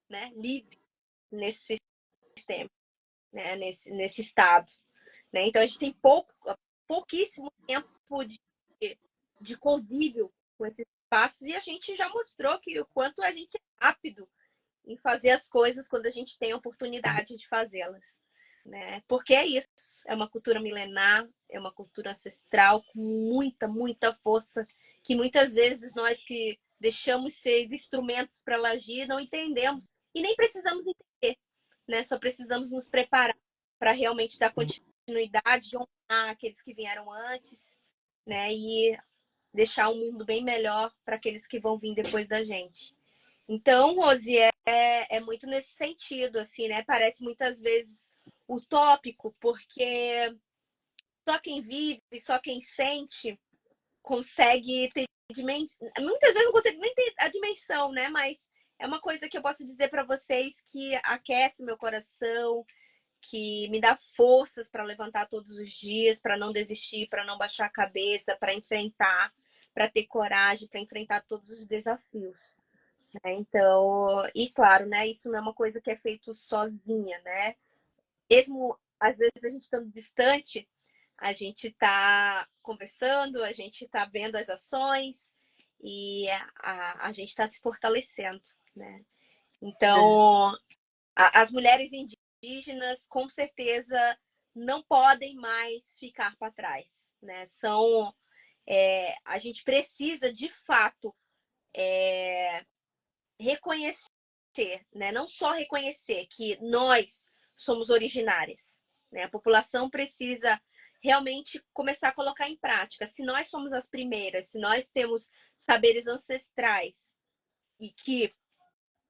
né, livre nesse sistema, né, nesse estado. Né? Então, a gente tem pouquíssimo tempo de convívio com esses espaços e a gente já mostrou que o quanto a gente é rápido em fazer as coisas quando a gente tem a oportunidade de fazê-las. Né? Porque é isso, é uma cultura milenar, é uma cultura ancestral com muita, muita força, que muitas vezes nós que deixamos ser instrumentos para ela agir não entendemos e nem precisamos entender, né? Só precisamos nos preparar para realmente dar continuidade, honrar aqueles que vieram antes, né? E deixar um mundo bem melhor para aqueles que vão vir depois da gente. Então, Rose, é muito nesse sentido, assim, né? Parece muitas vezes utópico, porque só quem vive, só quem sente consegue ter dimensão. Muitas vezes não consegue nem ter a dimensão, né? Mas é uma coisa que eu posso dizer para vocês que aquece meu coração, que me dá forças para levantar todos os dias, para não desistir, para não baixar a cabeça, para enfrentar, para ter coragem, para enfrentar todos os desafios. Né? Então, e claro, né? Isso não é uma coisa que é feito sozinha, né? Mesmo às vezes a gente estando distante, a gente está conversando, a gente está vendo as ações e a gente está se fortalecendo, né? Então, as mulheres indígenas, com certeza, não podem mais ficar para trás, né? A gente precisa, de fato, reconhecer, né? Não só reconhecer que nós somos originárias, né? A população precisa realmente começar a colocar em prática. Se nós somos as primeiras, se nós temos saberes ancestrais e que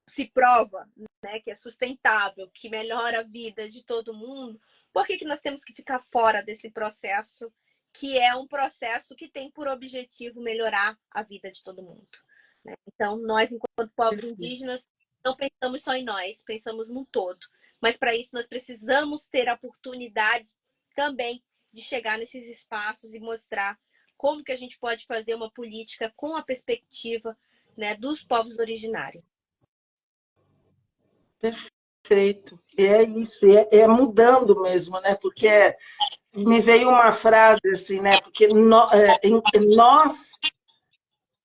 se prova, né, que é sustentável, que melhora a vida de todo mundo, por que nós temos que ficar fora desse processo, que é um processo que tem por objetivo melhorar a vida de todo mundo? Né? Então, nós, enquanto povos indígenas, não pensamos só em nós, pensamos no todo. Mas, para isso, nós precisamos ter a oportunidade também de chegar nesses espaços e mostrar como que a gente pode fazer uma política com a perspectiva, né, dos povos originários. Perfeito. E é isso, é mudando mesmo, né? Porque me veio uma frase assim, né? Porque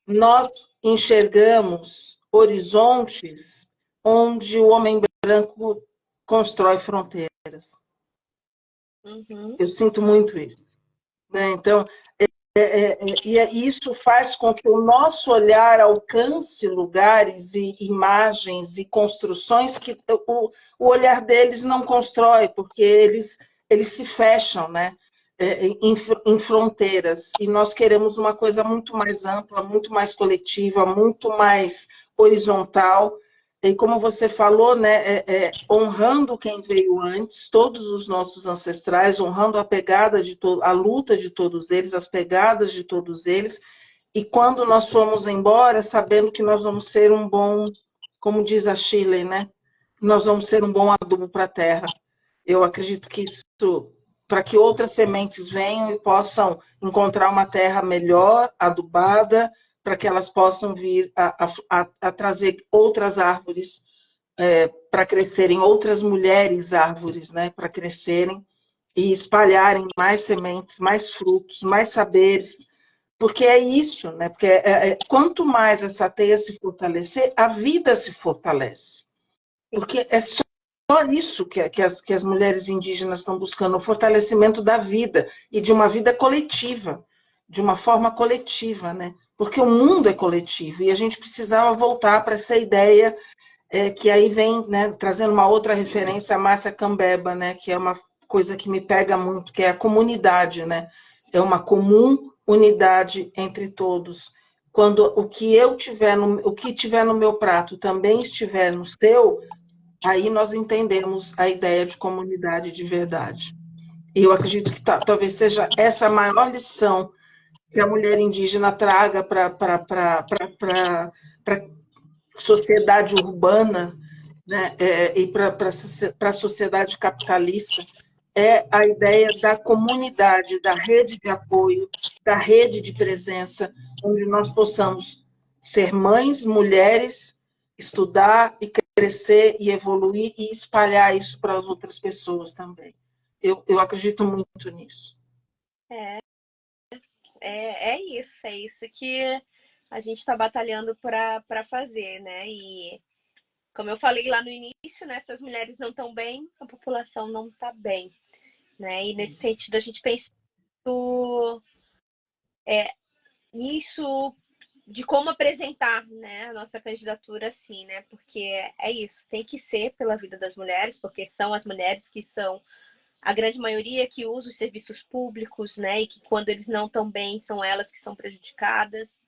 nós enxergamos horizontes onde o homem branco constrói fronteiras. Uhum. Eu sinto muito isso, né? Então, isso faz com que o nosso olhar alcance lugares e imagens e construções que o olhar deles não constrói, porque eles se fecham, né? Em fronteiras. E nós queremos uma coisa muito mais ampla, muito mais coletiva, muito mais horizontal. E como você falou, né, honrando quem veio antes, todos os nossos ancestrais, honrando a pegada a luta de todos eles, as pegadas de todos eles, e quando nós formos embora, sabendo que nós vamos ser um bom, como diz a Shirley, né, nós vamos ser um bom adubo para a terra. Eu acredito que isso, para que outras sementes venham e possam encontrar uma terra melhor, adubada, para que elas possam vir a trazer outras árvores para crescerem, outras mulheres árvores, né, para crescerem e espalharem mais sementes, mais frutos, mais saberes, porque é isso, né? Porque quanto mais essa teia se fortalecer, a vida se fortalece. Porque é só isso que as mulheres indígenas estão buscando, o fortalecimento da vida e de uma vida coletiva, de uma forma coletiva, né? Porque o mundo é coletivo e a gente precisava voltar para essa ideia que aí vem, né, trazendo uma outra referência, a Márcia Cambeba, né, que é uma coisa que me pega muito, que é a comunidade, né? É uma comum unidade entre todos. Quando o que tiver no meu prato também estiver no seu, aí nós entendemos a ideia de comunidade de verdade. E eu acredito que talvez seja essa a maior lição que a mulher indígena traga para a sociedade urbana, né, e para a sociedade capitalista, é a ideia da comunidade, da rede de apoio, da rede de presença, onde nós possamos ser mães, mulheres, estudar e crescer e evoluir e espalhar isso para as outras pessoas também. Eu acredito muito nisso. É, é isso que a gente está batalhando para fazer, né? E como eu falei lá no início, né? Se as mulheres não estão bem, a população não está bem, né? E nesse sentido a gente pensa nisso de como apresentar, né, a nossa candidatura assim, né? Porque é isso, tem que ser pela vida das mulheres, porque são as mulheres que são a grande maioria que usa os serviços públicos, né? E que quando eles não estão bem, são elas que são prejudicadas,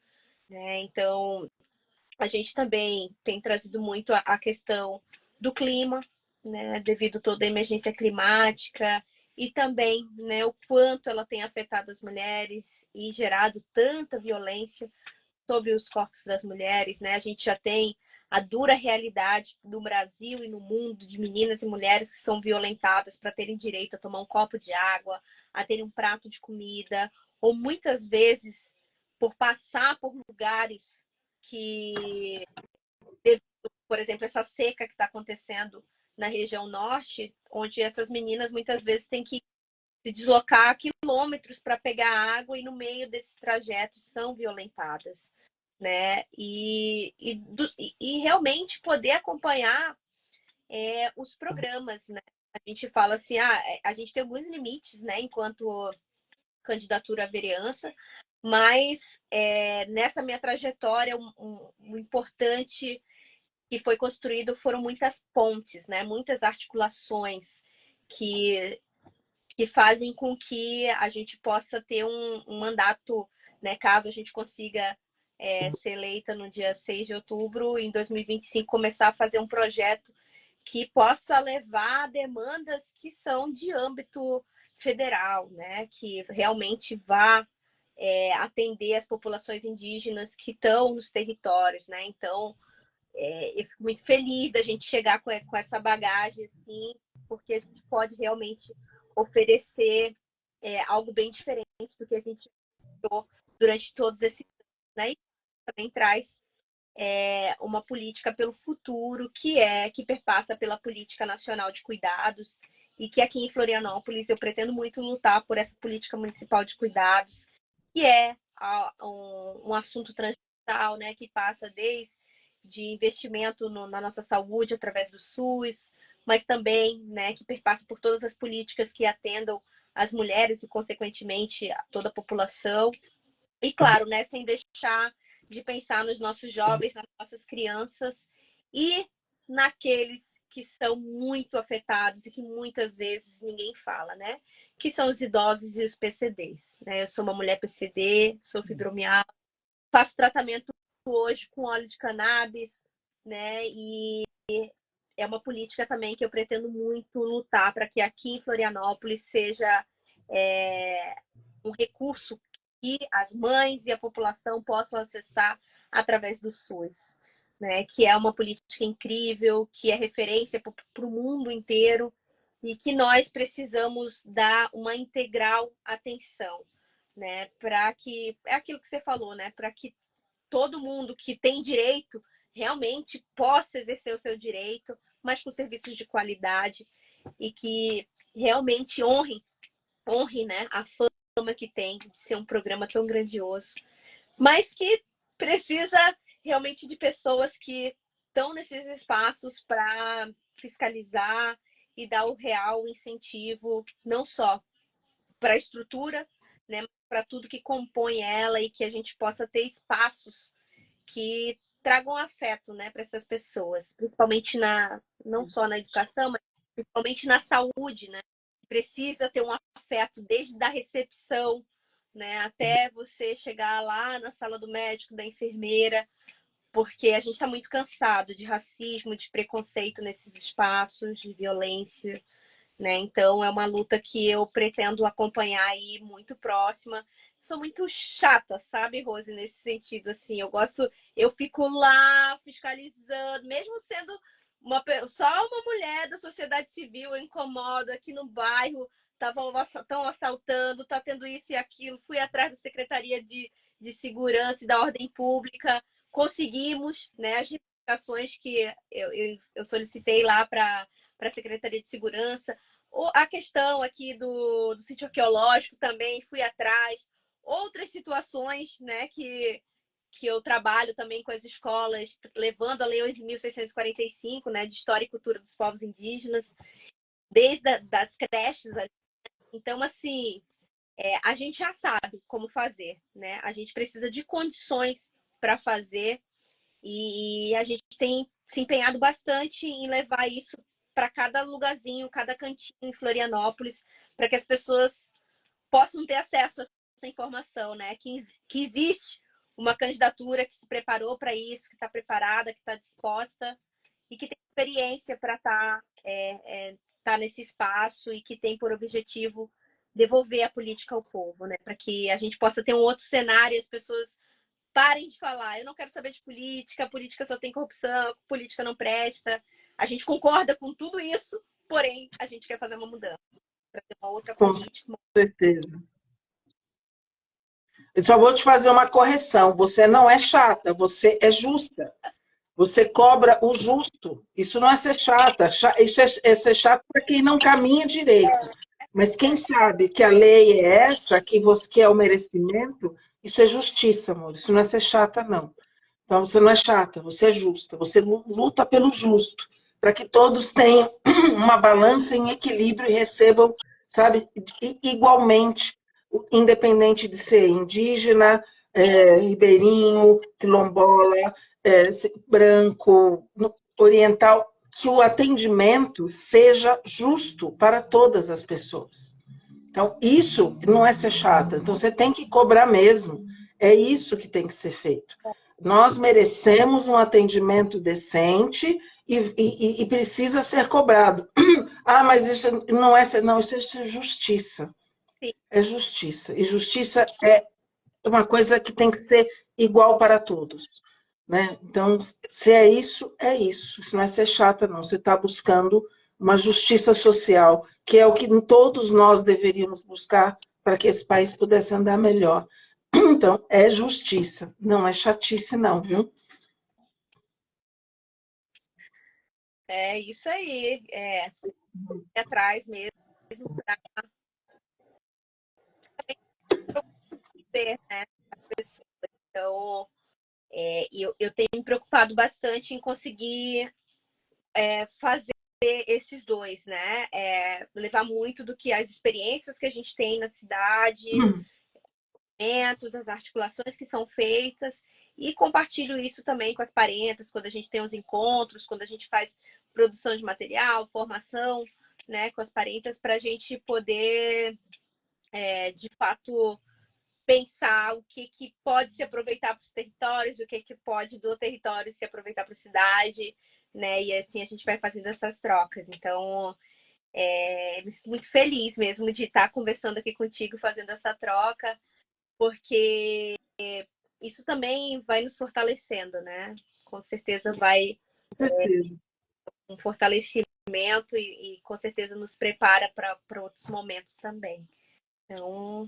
né? Então, a gente também tem trazido muito a questão do clima, né? Devido a toda a emergência climática e também, né, o quanto ela tem afetado as mulheres e gerado tanta violência sobre os corpos das mulheres, né? A gente já tem a dura realidade no Brasil e no mundo de meninas e mulheres que são violentadas para terem direito a tomar um copo de água, a terem um prato de comida, ou muitas vezes por passar por lugares que, por exemplo, essa seca que está acontecendo na região norte, onde essas meninas muitas vezes têm que se deslocar quilômetros para pegar água e no meio desses trajetos são violentadas, né? E realmente poder acompanhar os programas, né? A gente fala assim, a gente tem alguns limites, né? Enquanto candidatura à vereança, mas nessa minha trajetória, um importante que foi construído foram muitas pontes, né? Muitas articulações que fazem com que a gente possa ter um mandato, né, caso a gente consiga ser eleita no dia 6 de outubro, em 2025, começar a fazer um projeto que possa levar demandas que são de âmbito federal, né, que realmente vá atender as populações indígenas que estão nos territórios, né? Então, eu fico muito feliz da gente chegar com essa bagagem, assim, porque a gente pode realmente oferecer algo bem diferente do que a gente viu durante todos esses anos, né? E também traz uma política pelo futuro, que perpassa pela Política Nacional de Cuidados, e que aqui em Florianópolis eu pretendo muito lutar por essa política municipal de cuidados, que é um assunto transversal, né, que passa desde de investimento na nossa saúde através do SUS, mas também, né, que perpassa por todas as políticas que atendam as mulheres e, consequentemente, a toda a população. E, claro, né, sem deixar de pensar nos nossos jovens, nas nossas crianças e naqueles que são muito afetados e que muitas vezes ninguém fala, né? Que são os idosos e os PCDs. Né? Eu sou uma mulher PCD, sou fibromialgia, faço tratamento hoje com óleo de cannabis, né? E é uma política também que eu pretendo muito lutar para que aqui em Florianópolis seja um recurso que as mães e a população possam acessar através do SUS, né? Que é uma política incrível, que é referência para o mundo inteiro e que nós precisamos dar uma integral atenção, né? Para que é aquilo que você falou, né? Para que todo mundo que tem direito realmente possa exercer o seu direito, mas com serviços de qualidade e que realmente honre, né, a fama que tem de ser um programa tão grandioso, mas que precisa realmente de pessoas que estão nesses espaços para fiscalizar e dar o real incentivo, não só para a estrutura, né, mas para tudo que compõe ela e que a gente possa ter espaços que tragam afeto, né, para essas pessoas, principalmente não só na educação, mas principalmente na saúde, né? Precisa ter um afeto desde a recepção, né, até você chegar lá na sala do médico, da enfermeira, porque a gente está muito cansado de racismo, de preconceito nesses espaços, de violência, né? Então é uma luta que eu pretendo acompanhar aí muito próxima. Sou muito chata, sabe, Rose, nesse sentido, assim, eu fico lá fiscalizando, mesmo sendo só uma mulher da sociedade civil, eu incomodo aqui no bairro, estão assaltando, tá tendo isso e aquilo, fui atrás da Secretaria de Segurança e da Ordem Pública, conseguimos, né, as reivindicações que eu solicitei lá para a Secretaria de Segurança, a questão aqui do sítio arqueológico também, fui atrás, outras situações, né, que eu trabalho também com as escolas, levando a Lei 11.645, né, de História e Cultura dos Povos Indígenas, desde das creches. Então, assim, a gente já sabe como fazer, né? A gente precisa de condições para fazer e a gente tem se empenhado bastante em levar isso para cada lugarzinho, cada cantinho em Florianópolis, para que as pessoas possam ter acesso a essa informação, né? Que existe uma candidatura que se preparou para isso, que está preparada, que está disposta e que tem experiência para tá nesse espaço e que tem por objetivo devolver a política ao povo, né? Para que a gente possa ter um outro cenário e as pessoas parem de falar, eu não quero saber de política, política só tem corrupção, política não presta. A gente concorda com tudo isso, porém, a gente quer fazer uma mudança, para ter uma outra Com política. certeza. Eu só vou te fazer uma correção. Você não é chata, você é justa. Você cobra o justo. Isso não é ser chata. Isso é ser chato para quem não caminha direito. Mas quem sabe que a lei é essa, que é o merecimento, isso é justiça, amor. Isso não é ser chata, não. Então, você não é chata, você é justa. Você luta pelo justo, para que todos tenham uma balança em equilíbrio e recebam, sabe, igualmente, independente de ser indígena, ribeirinho, quilombola, branco, oriental, que o atendimento seja justo para todas as pessoas. Então, isso não é ser chata. Então, você tem que cobrar mesmo. É isso que tem que ser feito. Nós merecemos um atendimento decente e precisa ser cobrado. Ah, mas isso não é, não, isso é justiça. É justiça. E justiça é uma coisa que tem que ser igual para todos. Né? Então, se é isso, é isso. Isso não é ser chata, não. Você está buscando uma justiça social, que é o que todos nós deveríamos buscar para que esse país pudesse andar melhor. Então, é justiça, não é chatice, não, viu? É isso aí. Atrás mesmo para ter, né, as pessoas. Então, eu tenho me preocupado bastante em conseguir fazer esses dois, né? Levar muito do que as experiências que a gente tem na cidade, as articulações que são feitas, e compartilho isso também com as parentas, quando a gente tem os encontros, quando a gente faz produção de material, formação, né, com as parentas, para a gente poder, de fato, pensar o que pode se aproveitar para os territórios, o que pode do território se aproveitar para a cidade, né? E assim a gente vai fazendo essas trocas. Então, me sinto muito feliz mesmo de estar conversando aqui contigo, fazendo essa troca, porque isso também vai nos fortalecendo, né? Com certeza vai Com certeza. um fortalecimento e com certeza nos prepara para outros momentos também. Então,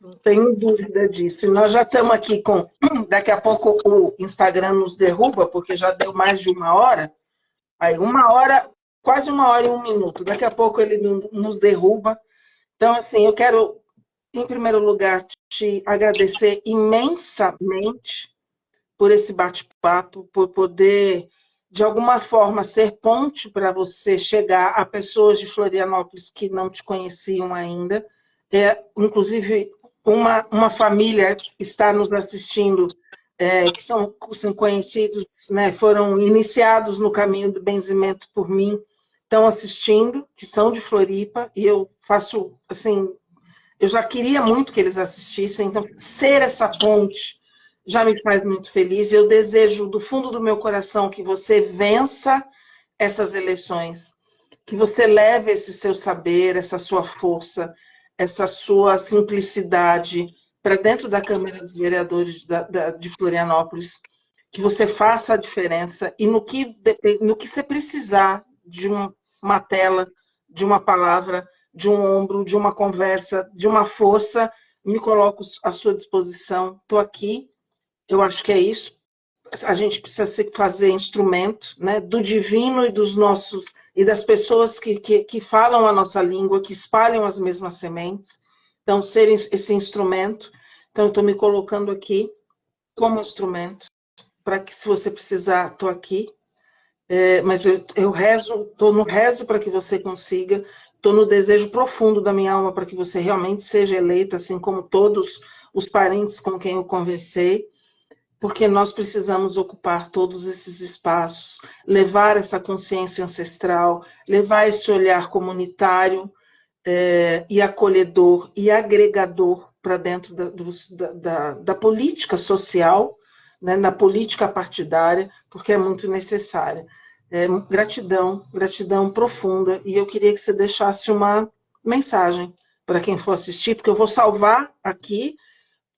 Não tenho dúvida disso. E nós já estamos aqui com. Daqui a pouco o Instagram nos derruba, porque já deu mais de uma hora. Aí, uma hora, quase uma hora e um minuto. Daqui a pouco ele nos derruba. Então, assim, eu quero, em primeiro lugar, te agradecer imensamente por esse bate-papo, por poder, de alguma forma, ser ponte para você chegar a pessoas de Florianópolis que não te conheciam ainda. Inclusive, uma família está nos assistindo, que são conhecidos, né, foram iniciados no caminho do benzimento por mim, estão assistindo, que são de Floripa, e eu faço, assim, eu já queria muito que eles assistissem, então ser essa ponte já me faz muito feliz. Eu desejo do fundo do meu coração que você vença essas eleições, que você leve esse seu saber, essa sua força, essa sua simplicidade para dentro da Câmara dos Vereadores de Florianópolis, que você faça a diferença e no que você precisar de uma tela, de uma palavra, de um ombro, de uma conversa, de uma força, me coloco à sua disposição. Estou aqui, eu acho que é isso. A gente precisa fazer instrumento, né, do divino e dos nossos e das pessoas que falam a nossa língua, que espalham as mesmas sementes. Então, ser esse instrumento. Então, eu estou me colocando aqui como instrumento, para que, se você precisar, estou aqui. Mas eu rezo, estou no rezo para que você consiga, estou no desejo profundo da minha alma para que você realmente seja eleita, assim como todos os parentes com quem eu conversei, porque nós precisamos ocupar todos esses espaços, levar essa consciência ancestral, levar esse olhar comunitário, e acolhedor e agregador para dentro da política social, né, na política partidária, porque é muito necessária. Gratidão, gratidão profunda, e eu queria que você deixasse uma mensagem para quem for assistir, porque eu vou salvar aqui,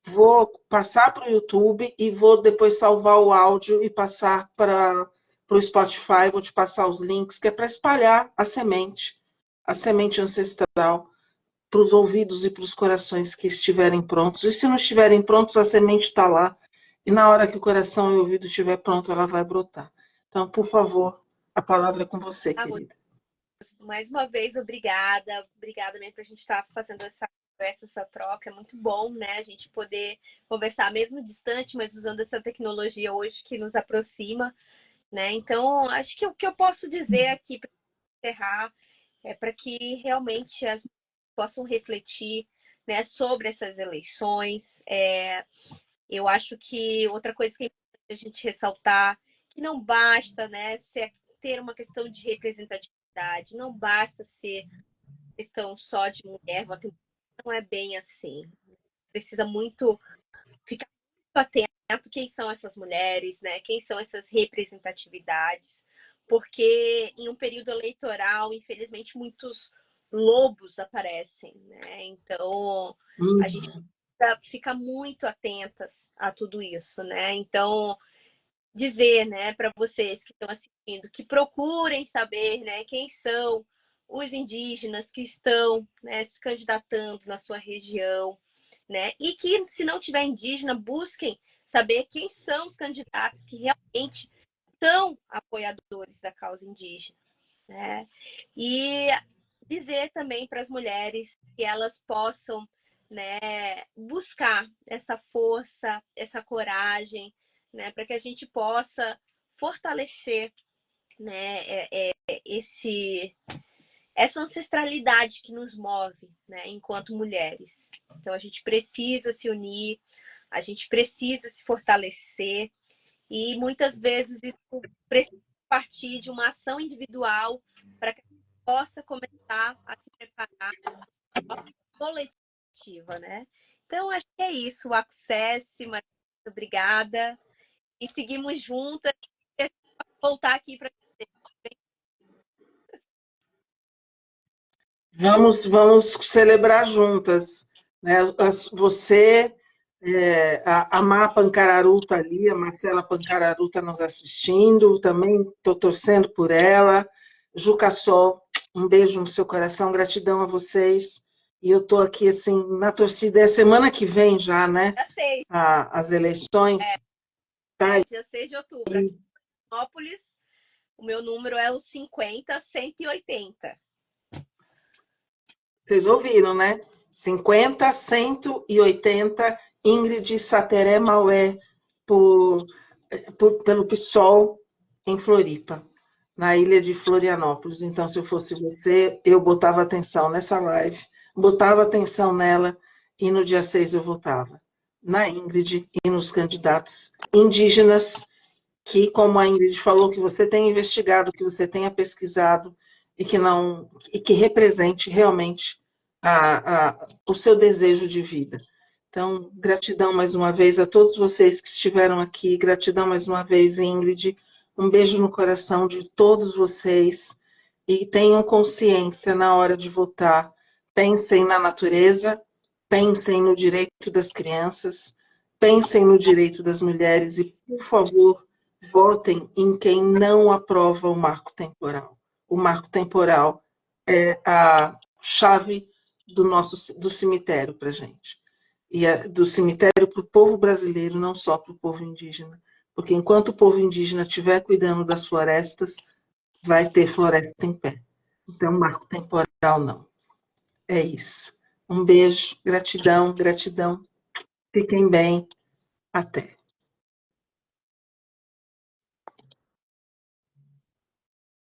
vou passar para o YouTube e vou depois salvar o áudio e passar para o Spotify, vou te passar os links, que é para espalhar a semente ancestral, para os ouvidos e para os corações que estiverem prontos. E se não estiverem prontos, a semente está lá. E na hora que o coração e o ouvido estiver pronto, ela vai brotar. Então, por favor, a palavra é com você, querida. mais uma vez, obrigada. Obrigada mesmo para a gente estar fazendo essa conversa, essa troca. É muito bom, né? A gente poder conversar mesmo distante, mas usando essa tecnologia hoje que nos aproxima, né? Então, acho que o que eu posso dizer aqui para encerrar é para que realmente as possam refletir, né, sobre essas eleições. Eu acho que outra coisa que é importante a gente ressaltar, que não basta, né, ter uma questão de representatividade, não basta ser questão só de mulher, não é bem assim. Precisa muito ficar muito atento quem são essas mulheres, né? Quem são essas representatividades, porque em um período eleitoral, infelizmente, muitos lobos aparecem, né? Então, a gente fica muito atentas a tudo isso, né? Então, dizer, né, para vocês que estão assistindo, que procurem saber, né, quem são os indígenas que estão, né, se candidatando na sua região, né? E que, se não tiver indígena, busquem saber quem são os candidatos que realmente são apoiadores da causa indígena, né? E dizer também para as mulheres que elas possam, né, buscar essa força, essa coragem, né, para que a gente possa fortalecer, né, essa ancestralidade que nos move, né, enquanto mulheres. Então a gente precisa se unir, a gente precisa se fortalecer e muitas vezes isso precisa partir de uma ação individual para que a gente possa começar a se preparar para a coletiva, né? Então acho que é isso, o Access, muito obrigada e seguimos juntas. Voltar aqui para Vamos celebrar juntas, né? Você, a Má Pancararu está ali, a Marcela Pancararu está nos assistindo, também estou torcendo por ela. Juca Sol, um beijo no seu coração, gratidão a vocês. E eu estou aqui assim na torcida. É semana que vem já, né? dia 6, As eleições. Tá aí. dia 6 de outubro. Aqui em Florianópolis, o meu número é o 50-180. Vocês ouviram, né? 50-180, Ingrid Sateré Maué, pelo PSOL em Floripa, na ilha de Florianópolis. Então, se eu fosse você, eu botava atenção nessa live, botava atenção nela, e no dia 6 eu votava na Ingrid e nos candidatos indígenas, que, como a Ingrid falou, que você tenha investigado, que você tenha pesquisado, e que represente realmente o seu desejo de vida. Então, gratidão mais uma vez a todos vocês que estiveram aqui, gratidão mais uma vez, Ingrid, um beijo no coração de todos vocês, e tenham consciência na hora de votar, pensem na natureza, pensem no direito das crianças, pensem no direito das mulheres e, por favor, votem em quem não aprova o marco temporal. O marco temporal é a chave do cemitério para a gente. E do cemitério para o povo brasileiro, não só para o povo indígena. Porque enquanto o povo indígena estiver cuidando das florestas, vai ter floresta em pé. Então, marco temporal não. É isso. Um beijo, gratidão, gratidão. Fiquem bem. Até.